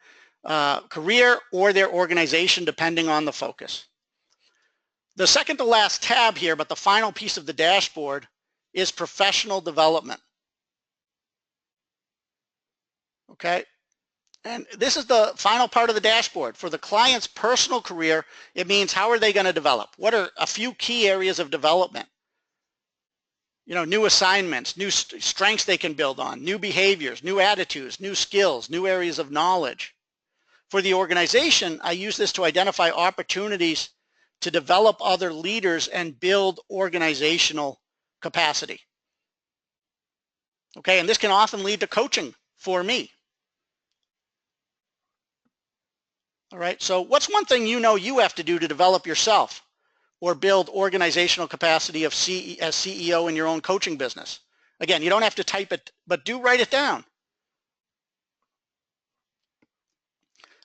career or their organization, depending on the focus. The second to last tab here, but the final piece of the dashboard, is professional development. Okay, and this is the final part of the dashboard. For the client's personal career, it means how are they going to develop? What are a few key areas of development? You know, new assignments, new strengths they can build on, new behaviors, new attitudes, new skills, new areas of knowledge. For the organization, I use this to identify opportunities to develop other leaders and build organizational capacity. Okay, and this can often lead to coaching for me. All right, so what's one thing you know you have to do to develop yourself or build organizational capacity as CEO in your own coaching business? Again, you don't have to type it, but do write it down.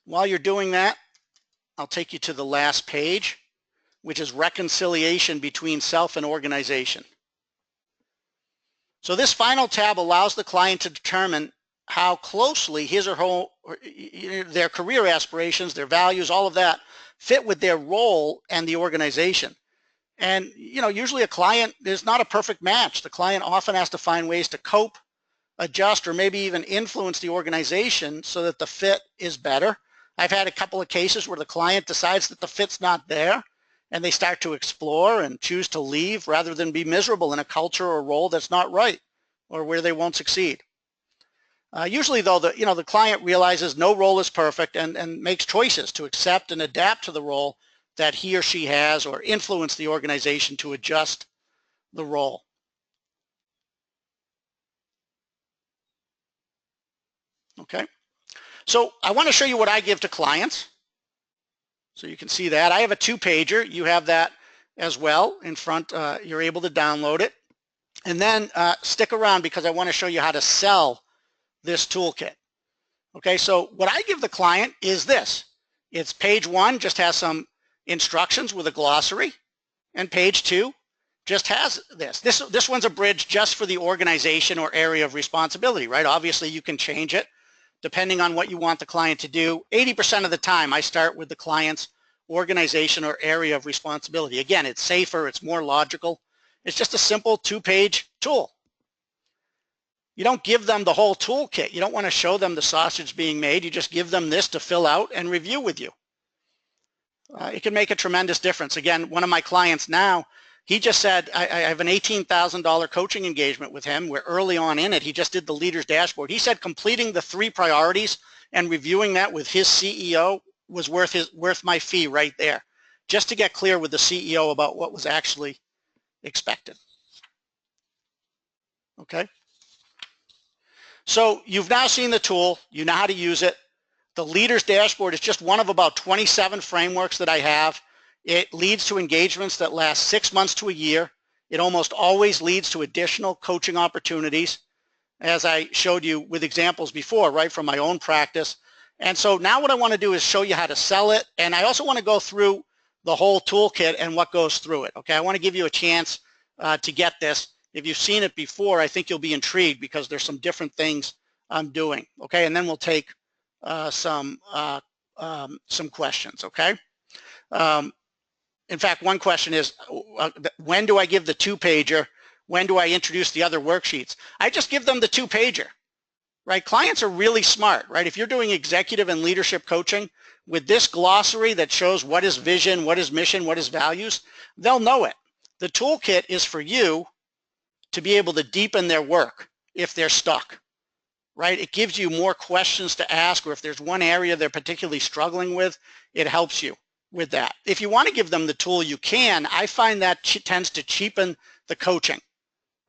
While you're doing that, I'll take you to the last page, which is reconciliation between self and organization. So this final tab allows the client to determine how closely his or her, their career aspirations, their values, all of that fit with their role and the organization. And usually a client is not a perfect match. The client often has to find ways to cope, adjust, or maybe even influence the organization so that the fit is better. I've had a couple of cases where the client decides that the fit's not there, and they start to explore and choose to leave rather than be miserable in a culture or role that's not right or where they won't succeed. Usually though, the client realizes no role is perfect and makes choices to accept and adapt to the role that he or she has, or influence the organization to adjust the role. Okay, so I want to show you what I give to clients. So you can see that. I have a 2-pager. You have that as well in front. You're able to download it. And then stick around because I want to show you how to sell this toolkit. Okay, so what I give the client is this. It's page 1, just has some instructions with a glossary, and page 2 just has this. This one's a bridge just for the organization or area of responsibility, right? Obviously you can change it depending on what you want the client to do. 80% of the time I start with the client's organization or area of responsibility. Again, it's safer, it's more logical. It's just a simple 2-page tool. You don't give them the whole toolkit. You don't want to show them the sausage being made. You just give them this to fill out and review with you. It can make a tremendous difference. Again, one of my clients now, he just said, I have an $18,000 coaching engagement with him. We're early on in it. He just did the leader's dashboard. He said completing the 3 priorities and reviewing that with his CEO was worth my fee right there, just to get clear with the CEO about what was actually expected. Okay. So you've now seen the tool. You know how to use it. The leader's dashboard is just one of about 27 frameworks that I have. It leads to engagements that last 6 months to a year. It almost always leads to additional coaching opportunities, as I showed you with examples before, right, from my own practice. And so now what I want to do is show you how to sell it. And I also want to go through the whole toolkit and what goes through it. Okay, I want to give you a chance to get this. If you've seen it before, I think you'll be intrigued because there's some different things I'm doing. Okay, and then we'll take some questions. Okay. In fact, one question is, when do I give the 2-pager? When do I introduce the other worksheets? I just give them the 2-pager, right? Clients are really smart, right? If you're doing executive and leadership coaching with this glossary that shows what is vision, what is mission, what is values, they'll know it. The toolkit is for you to be able to deepen their work if they're stuck, right? It gives you more questions to ask, or if there's one area they're particularly struggling with, it helps you with that. If you want to give them the tool, you can. I find that tends to cheapen the coaching.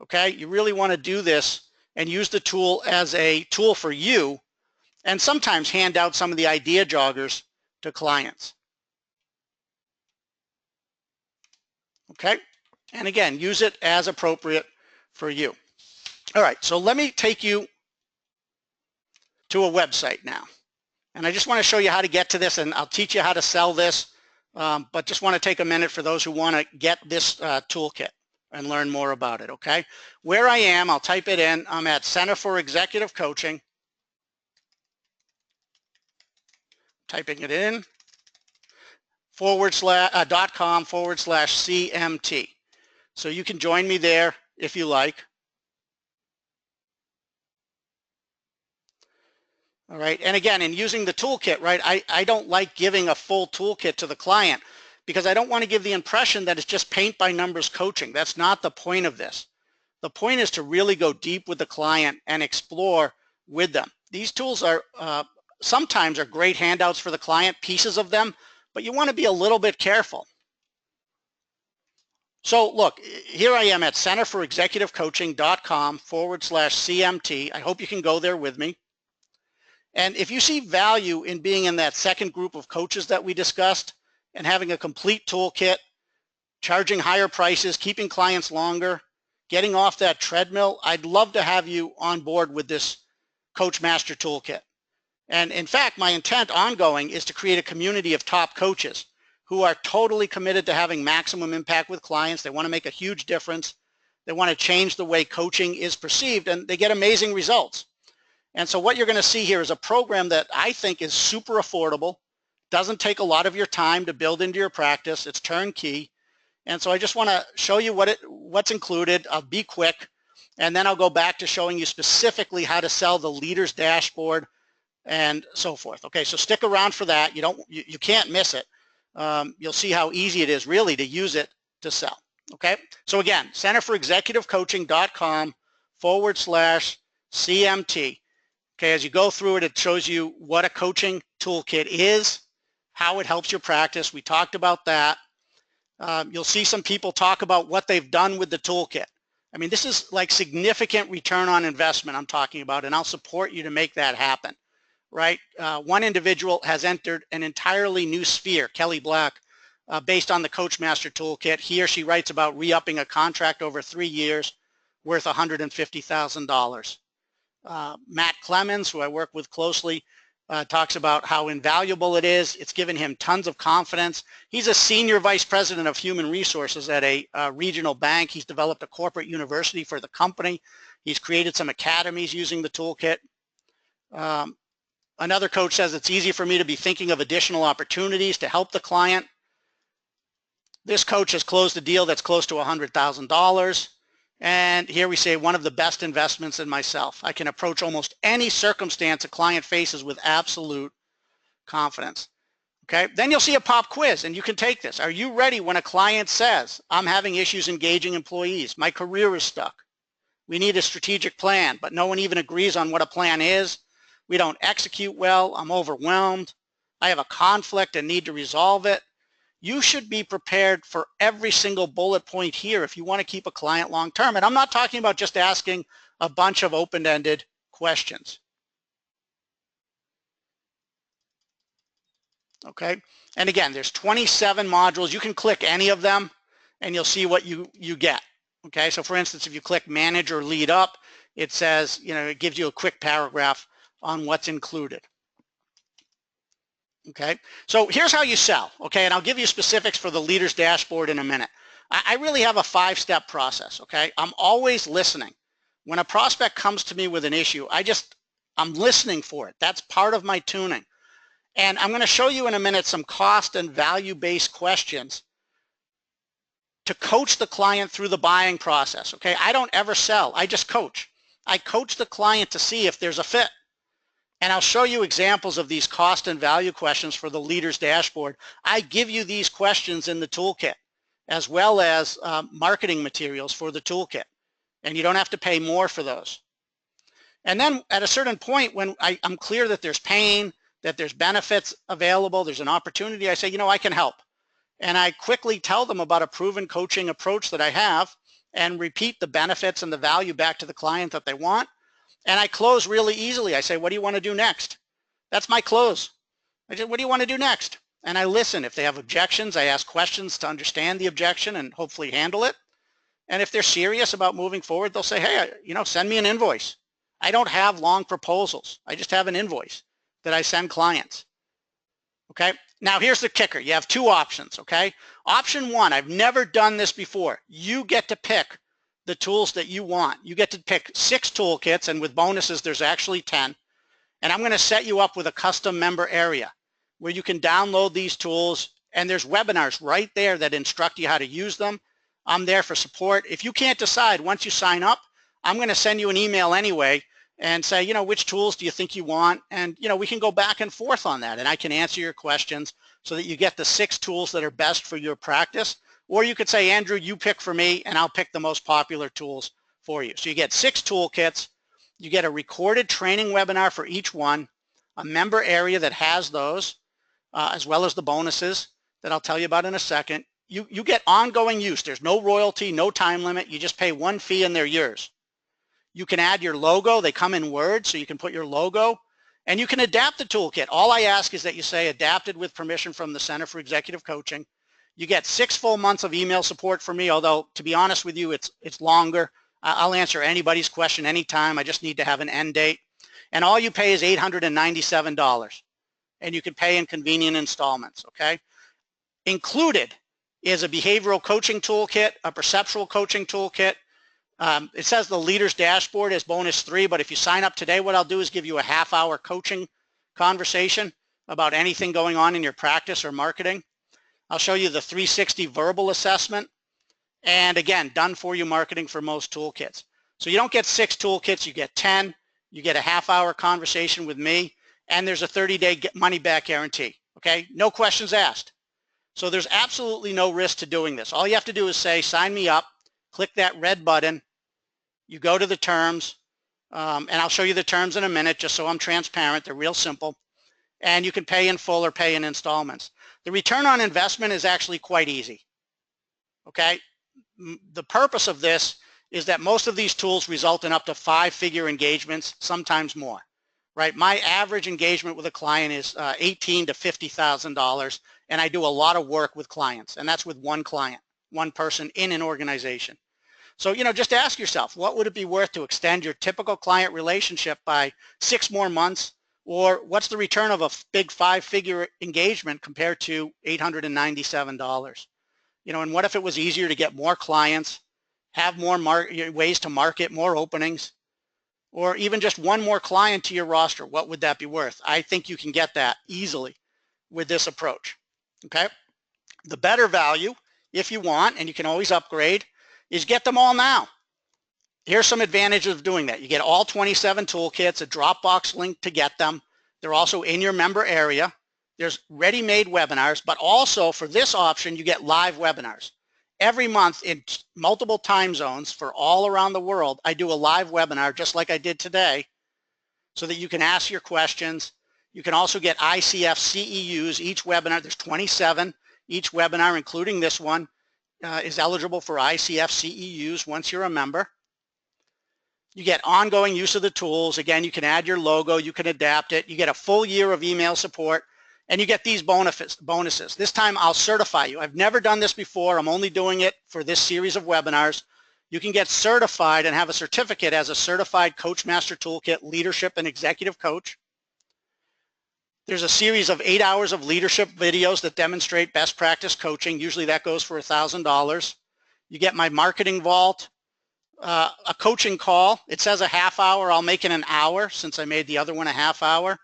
Okay, you really want to do this and use the tool as a tool for you, and sometimes hand out some of the idea joggers to clients. Okay, and again, use it as appropriate for you. All right, so let me take you to a website now. And I just want to show you how to get to this, and I'll teach you how to sell this, but just want to take a minute for those who want to get this toolkit and learn more about it, okay? Where I am, I'll type it in. I'm at Center for Executive Coaching. Typing it in, .com/CMT. So you can join me there if you like. All right, and again, in using the toolkit, right, I don't like giving a full toolkit to the client because I don't want to give the impression that it's just paint by numbers coaching. That's not the point of this. The point is to really go deep with the client and explore with them. These tools are sometimes are great handouts for the client, pieces of them, but you want to be a little bit careful. So look, here I am at centerforexecutivecoaching.com/CMT. I hope you can go there with me. And if you see value in being in that second group of coaches that we discussed and having a complete toolkit, charging higher prices, keeping clients longer, getting off that treadmill, I'd love to have you on board with this Coach Master Toolkit. And in fact, my intent ongoing is to create a community of top coaches who are totally committed to having maximum impact with clients. They want to make a huge difference. They want to change the way coaching is perceived, and they get amazing results. And so what you're going to see here is a program that I think is super affordable, doesn't take a lot of your time to build into your practice. It's turnkey. And so I just want to show you what's included. I'll be quick, and then I'll go back to showing you specifically how to sell the leader's dashboard and so forth. Okay, so stick around for that. You can't miss it. You'll see how easy it is really to use it to sell. Okay, so again, centerforexecutivecoaching.com/CMT. Okay, as you go through it, it shows you what a coaching toolkit is, how it helps your practice. We talked about that. You'll see some people talk about what they've done with the toolkit. I mean, this is like significant return on investment I'm talking about, and I'll support you to make that happen. Right? One individual has entered an entirely new sphere, Kelly Black, based on the Coach Master Toolkit. He or she writes about re-upping a contract over 3 years worth $150,000. Matt Clemens, who I work with closely, talks about how invaluable it is. It's given him tons of confidence. He's a senior vice president of human resources at a regional bank. He's developed a corporate university for the company. He's created some academies using the toolkit. Another coach says it's easy for me to be thinking of additional opportunities to help the client. This coach has closed a deal that's close to $100,000. And here we say one of the best investments in myself. I can approach almost any circumstance a client faces with absolute confidence. Okay, then you'll see a pop quiz, and you can take this. Are you ready when a client says, I'm having issues engaging employees, my career is stuck, we need a strategic plan, but no one even agrees on what a plan is, we don't execute well, I'm overwhelmed, I have a conflict and need to resolve it. You should be prepared for every single bullet point here if you want to keep a client long term. And I'm not talking about just asking a bunch of open-ended questions. Okay, and again, there's 27 modules. You can click any of them and you'll see what you get. Okay, so for instance, if you click manage or lead up, it says, it gives you a quick paragraph on what's included. Okay, so here's how you sell. Okay, and I'll give you specifics for the leader's dashboard in a minute. I really have a 5-step process. Okay, I'm always listening. When a prospect comes to me with an issue, I'm listening for it. That's part of my tuning. And I'm going to show you in a minute some cost and value-based questions to coach the client through the buying process. Okay, I don't ever sell. I just coach. I coach the client to see if there's a fit. And I'll show you examples of these cost and value questions for the leader's dashboard. I give you these questions in the toolkit, as well as marketing materials for the toolkit. And you don't have to pay more for those. And then at a certain point, when I'm clear that there's pain, that there's benefits available, there's an opportunity, I say, I can help. And I quickly tell them about a proven coaching approach that I have and repeat the benefits and the value back to the client that they want. And I close really easily. I say, what do you want to do next? That's my close. I say, what do you want to do next? And I listen. If they have objections, I ask questions to understand the objection and hopefully handle it. And if they're serious about moving forward, they'll say, hey, send me an invoice. I don't have long proposals. I just have an invoice that I send clients. Okay. Now here's the kicker. You have 2 options. Okay. Option 1, I've never done this before. You get to pick the tools that you want. You get to pick 6 toolkits, and with bonuses, there's actually 10. And I'm going to set you up with a custom member area where you can download these tools, and there's webinars right there that instruct you how to use them. I'm there for support. If you can't decide once you sign up, I'm going to send you an email anyway and say, which tools do you think you want? And, we can go back and forth on that, and I can answer your questions so that you get the 6 tools that are best for your practice. Or you could say, Andrew, you pick for me, and I'll pick the most popular tools for you. So you get 6 toolkits. You get a recorded training webinar for each one, a member area that has those, as well as the bonuses that I'll tell you about in a second. You get ongoing use. There's no royalty, no time limit. You just pay 1 fee and they're yours. You can add your logo. They come in Word, so you can put your logo. And you can adapt the toolkit. All I ask is that you say adapted with permission from the Center for Executive Coaching. You get 6 full months of email support from me, although to be honest with you, it's longer. I'll answer anybody's question anytime. I just need to have an end date. And all you pay is $897, and you can pay in convenient installments, okay? Included is a behavioral coaching toolkit, a perceptual coaching toolkit. It says the leader's dashboard is bonus 3, but if you sign up today, what I'll do is give you a half-hour coaching conversation about anything going on in your practice or marketing. I'll show you the 360 verbal assessment, and again, done for you marketing for most toolkits. So you don't get 6 toolkits, you get 10, you get a half-hour conversation with me, and there's a 30-day money-back guarantee, okay? No questions asked. So there's absolutely no risk to doing this. All you have to do is say, sign me up, click that red button, you go to the terms, and I'll show you the terms in a minute just so I'm transparent. They're real simple. And you can pay in full or pay in installments. The return on investment is actually quite easy, okay? The purpose of this is that most of these tools result in up to 5-figure engagements, sometimes more, right? My average engagement with a client is $18,000 to $50,000, and I do a lot of work with clients, and that's with one client, one person in an organization. So, just ask yourself, what would it be worth to extend your typical client relationship by 6 more months? Or what's the return of a big 5-figure engagement compared to $897? And what if it was easier to get more clients, have more ways to market, more openings, or even just one more client to your roster? What would that be worth? I think you can get that easily with this approach, okay? The better value, if you want, and you can always upgrade, is get them all now. Here's some advantages of doing that. You get all 27 toolkits, a Dropbox link to get them. They're also in your member area. There's ready-made webinars, but also for this option, you get live webinars. Every month in multiple time zones for all around the world, I do a live webinar just like I did today so that you can ask your questions. You can also get ICF CEUs. Each webinar, there's 27. Each webinar, including this one, is eligible for ICF CEUs once you're a member. You get ongoing use of the tools. Again, you can add your logo, you can adapt it. You get a full year of email support, and you get these bonuses. This time I'll certify you. I've never done this before. I'm only doing it for this series of webinars. You can get certified and have a certificate as a certified Coach Master Toolkit leadership and executive coach. There's a series of 8 hours of leadership videos that demonstrate best practice coaching. Usually that goes for $1,000. You get my marketing vault, a coaching call. It says a half hour. I'll make it an hour since I made the other one a half hour.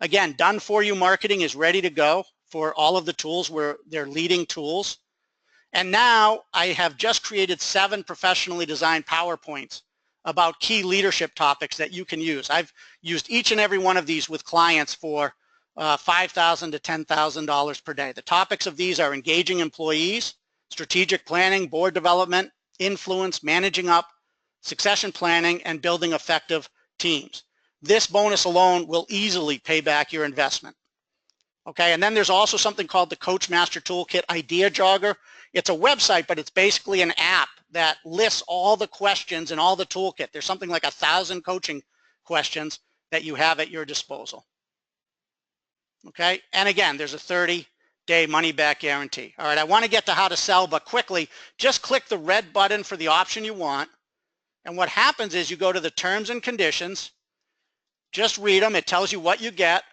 Again, done for you marketing is ready to go for all of the tools where they're leading tools. And now I have just created 7 professionally designed PowerPoints about key leadership topics that you can use. I've used each and every one of these with clients for $5,000 to $10,000 per day. The topics of these are engaging employees, strategic planning, board development, influence, managing up, succession planning, and building effective teams. This bonus alone will easily pay back your investment. Okay, and then there's also something called the Coach Master Toolkit Idea Jogger. It's a website, but it's basically an app that lists all the questions and all the toolkit. There's something like 1,000 coaching questions that you have at your disposal. Okay, and again, there's a 30-day money-back guarantee. All right, I want to get to how to sell, but quickly, just click the red button for the option you want. And what happens is you go to the terms and conditions, just read them. It tells you what you get.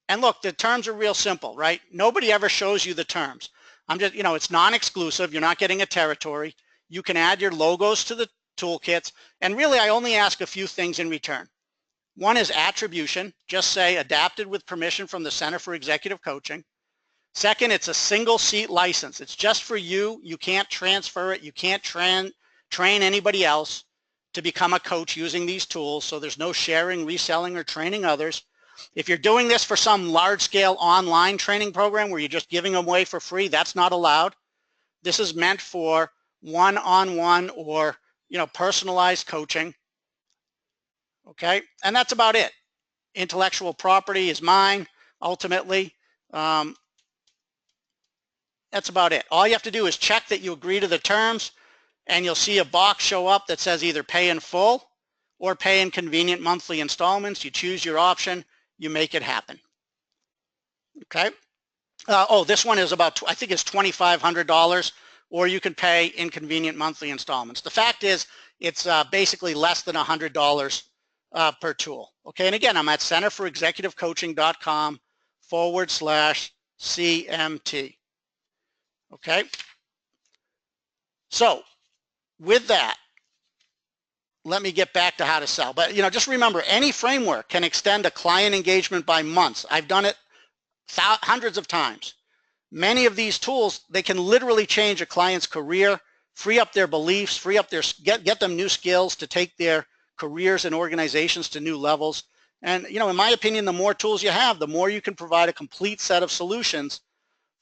And look, the terms are real simple, right? Nobody ever shows you the terms. It's non-exclusive. You're not getting a territory. You can add your logos to the toolkits. And really, I only ask a few things in return. One is attribution. Just say adapted with permission from the Center for Executive Coaching. Second, it's a single seat license. It's just for you. You can't transfer it. You can't train anybody else to become a coach using these tools. So there's no sharing, reselling, or training others. If you're doing this for some large-scale online training program where you're just giving them away for free, that's not allowed. This is meant for one-on-one or personalized coaching. Okay, and that's about it. Intellectual property is mine, ultimately. That's about it. All you have to do is check that you agree to the terms, and you'll see a box show up that says either pay in full or pay in convenient monthly installments. You choose your option, you make it happen. Okay, Oh, this one is about, I think it's $2,500, or you can pay inconvenient monthly installments. The fact is, it's basically less than $100 per tool. Okay, and again, I'm at centerforexecutivecoaching.com/CMT. Okay, so with that, let me get back to how to sell. But just remember, any framework can extend a client engagement by months. I've done it hundreds of times. Many of these tools, they can literally change a client's career, free up their beliefs, free up their, get them new skills to take their careers and organizations to new levels. And in my opinion, the more tools you have, the more you can provide a complete set of solutions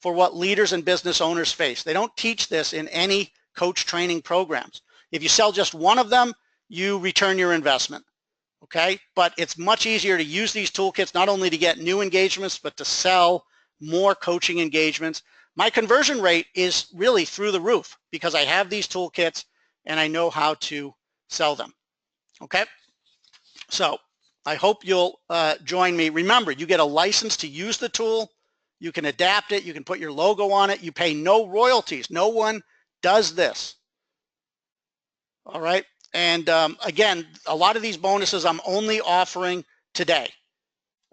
for what leaders and business owners face. They don't teach this in any coach training programs. If you sell just one of them, you return your investment. Okay, but it's much easier to use these toolkits not only to get new engagements, but to sell more coaching engagements. My conversion rate is really through the roof because I have these toolkits and I know how to sell them. Okay, so I hope you'll join me. Remember, you get a license to use the tool. You can adapt it. You can put your logo on it. You pay no royalties. No one does this. All right. And again, a lot of these bonuses I'm only offering today.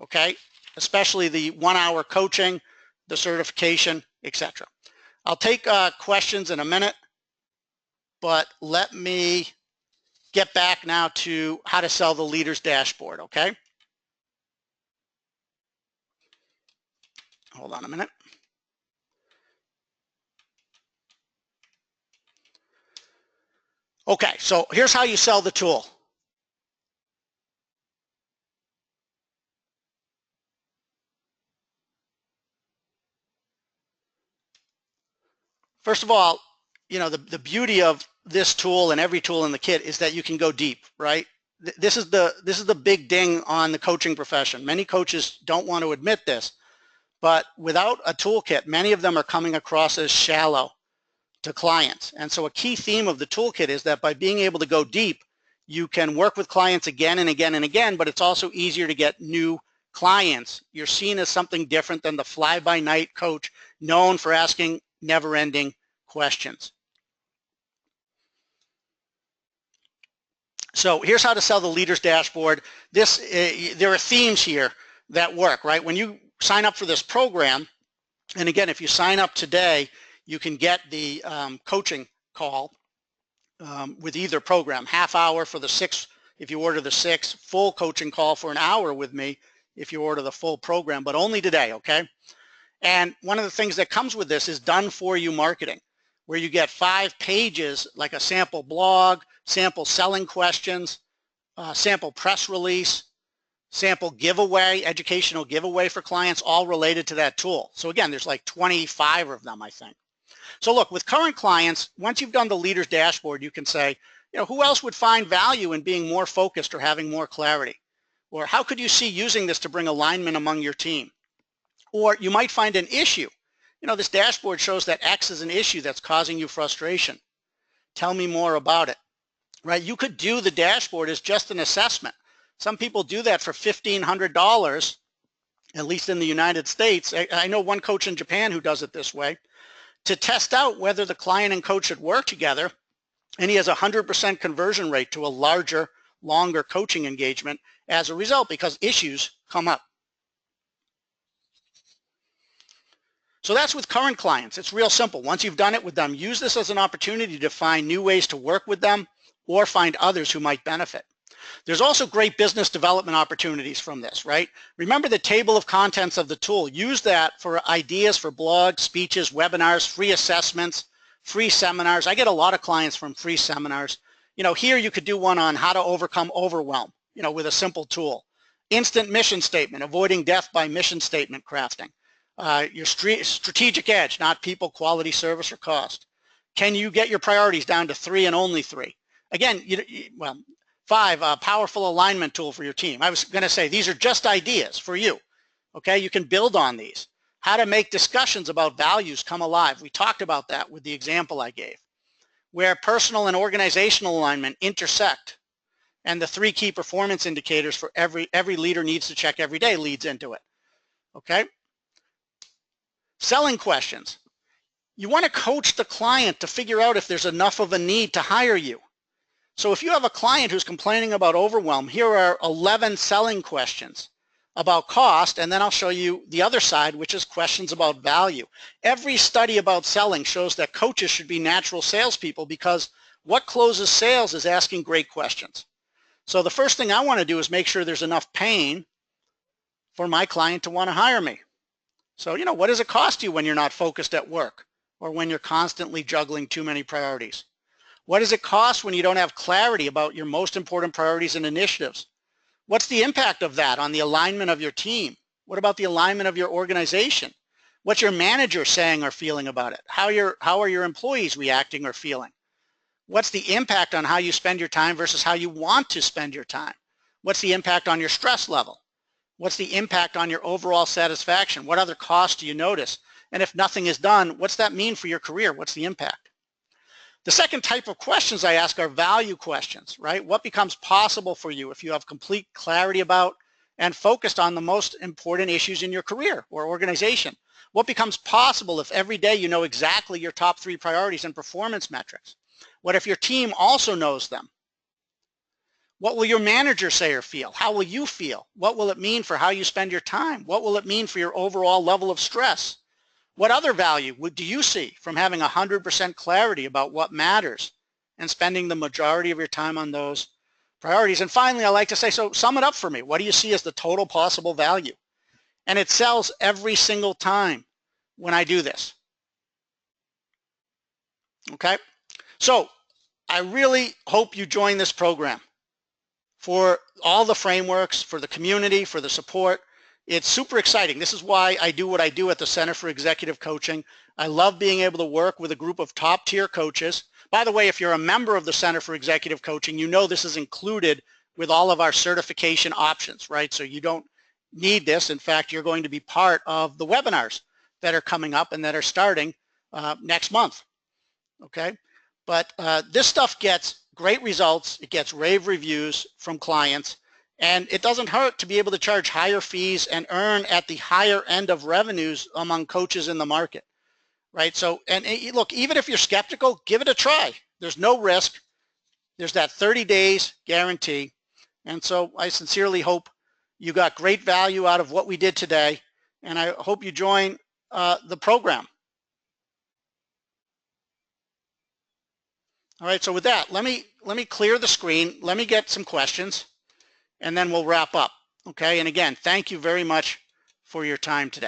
Okay, especially the 1 hour coaching, the certification, etc. I'll take questions in a minute, but let me get back now to how to sell the leader's dashboard. Okay, hold on a minute. Okay, so here's how you sell the tool. First of all, the beauty of this tool and every tool in the kit is that you can go deep, right? This is the big ding on the coaching profession. Many coaches don't want to admit this, but without a toolkit, many of them are coming across as shallow to clients. And so a key theme of the toolkit is that by being able to go deep, you can work with clients again and again and again, but it's also easier to get new clients. You're seen as something different than the fly-by-night coach known for asking never-ending questions. So here's how to sell the leader's dashboard. There are themes here that work, right? When you sign up for this program, and again, if you sign up today, you can get the coaching call with either program, half hour for the 6 if you order the 6, full coaching call for an hour with me if you order the full program, but only today, okay? And one of the things that comes with this is done for you marketing, where you get 5 pages like a sample blog, sample selling questions, sample press release, sample giveaway, educational giveaway for clients, all related to that tool. So again, there's like 25 of them, I think. So look, with current clients, once you've done the leader's dashboard, you can say, who else would find value in being more focused or having more clarity? Or how could you see using this to bring alignment among your team? Or you might find an issue. This dashboard shows that X is an issue that's causing you frustration. Tell me more about it, right? You could do the dashboard as just an assessment. Some people do that for $1,500, at least in the United States. I know one coach in Japan who does it this way, to test out whether the client and coach should work together, and he has a 100% conversion rate to a larger, longer coaching engagement as a result because issues come up. So that's with current clients. It's real simple. Once you've done it with them, use this as an opportunity to find new ways to work with them or find others who might benefit. There's also great business development opportunities from this, right? Remember the table of contents of the tool. Use that for ideas for blogs, speeches, webinars, free assessments, free seminars. I get a lot of clients from free seminars. Here you could do one on how to overcome overwhelm, with a simple tool. Instant mission statement, avoiding death by mission statement crafting. Your strategic edge, not people, quality, service, or cost. Can you get your priorities down to 3 and only 3? Again, 5, a powerful alignment tool for your team. I was going to say these are just ideas for you. Okay, you can build on these. How to make discussions about values come alive. We talked about that with the example I gave. Where personal and organizational alignment intersect, and the 3 key performance indicators for every leader needs to check every day leads into it. Okay. Selling questions. You want to coach the client to figure out if there's enough of a need to hire you. So if you have a client who's complaining about overwhelm, here are 11 selling questions about cost, and then I'll show you the other side, which is questions about value. Every study about selling shows that coaches should be natural salespeople, because what closes sales is asking great questions. So the first thing I want to do is make sure there's enough pain for my client to want to hire me. So, what does it cost you when you're not focused at work, or when you're constantly juggling too many priorities? What does it cost when you don't have clarity about your most important priorities and initiatives? What's the impact of that on the alignment of your team? What about the alignment of your organization? What's your manager saying or feeling about it? How are your employees reacting or feeling? What's the impact on how you spend your time versus how you want to spend your time? What's the impact on your stress level? What's the impact on your overall satisfaction? What other costs do you notice? And if nothing is done, what's that mean for your career? What's the impact? The second type of questions I ask are value questions, right? What becomes possible for you if you have complete clarity about and focused on the most important issues in your career or organization? What becomes possible if every day you know exactly your top 3 priorities and performance metrics? What if your team also knows them? What will your manager say or feel? How will you feel? What will it mean for how you spend your time? What will it mean for your overall level of stress? What other value do you see from having 100% clarity about what matters and spending the majority of your time on those priorities? And finally, I like to say, so sum it up for me. What do you see as the total possible value? And it sells every single time when I do this. Okay? So I really hope you join this program for all the frameworks, for the community, for the support. It's super exciting. This is why I do what I do at the Center for Executive Coaching. I love being able to work with a group of top tier coaches. By the way, if you're a member of the Center for Executive Coaching, you know this is included with all of our certification options, right? So you don't need this. In fact, you're going to be part of the webinars that are coming up and that are starting next month, okay? But this stuff gets great results. It gets rave reviews from clients. And it doesn't hurt to be able to charge higher fees and earn at the higher end of revenues among coaches in the market, right? So, and look, even if you're skeptical, give it a try. There's no risk. There's that 30 days guarantee. And so I sincerely hope you got great value out of what we did today. And I hope you join the program. All right, so with that, let me clear the screen. Let me get some questions, and then we'll wrap up, okay? And again, thank you very much for your time today.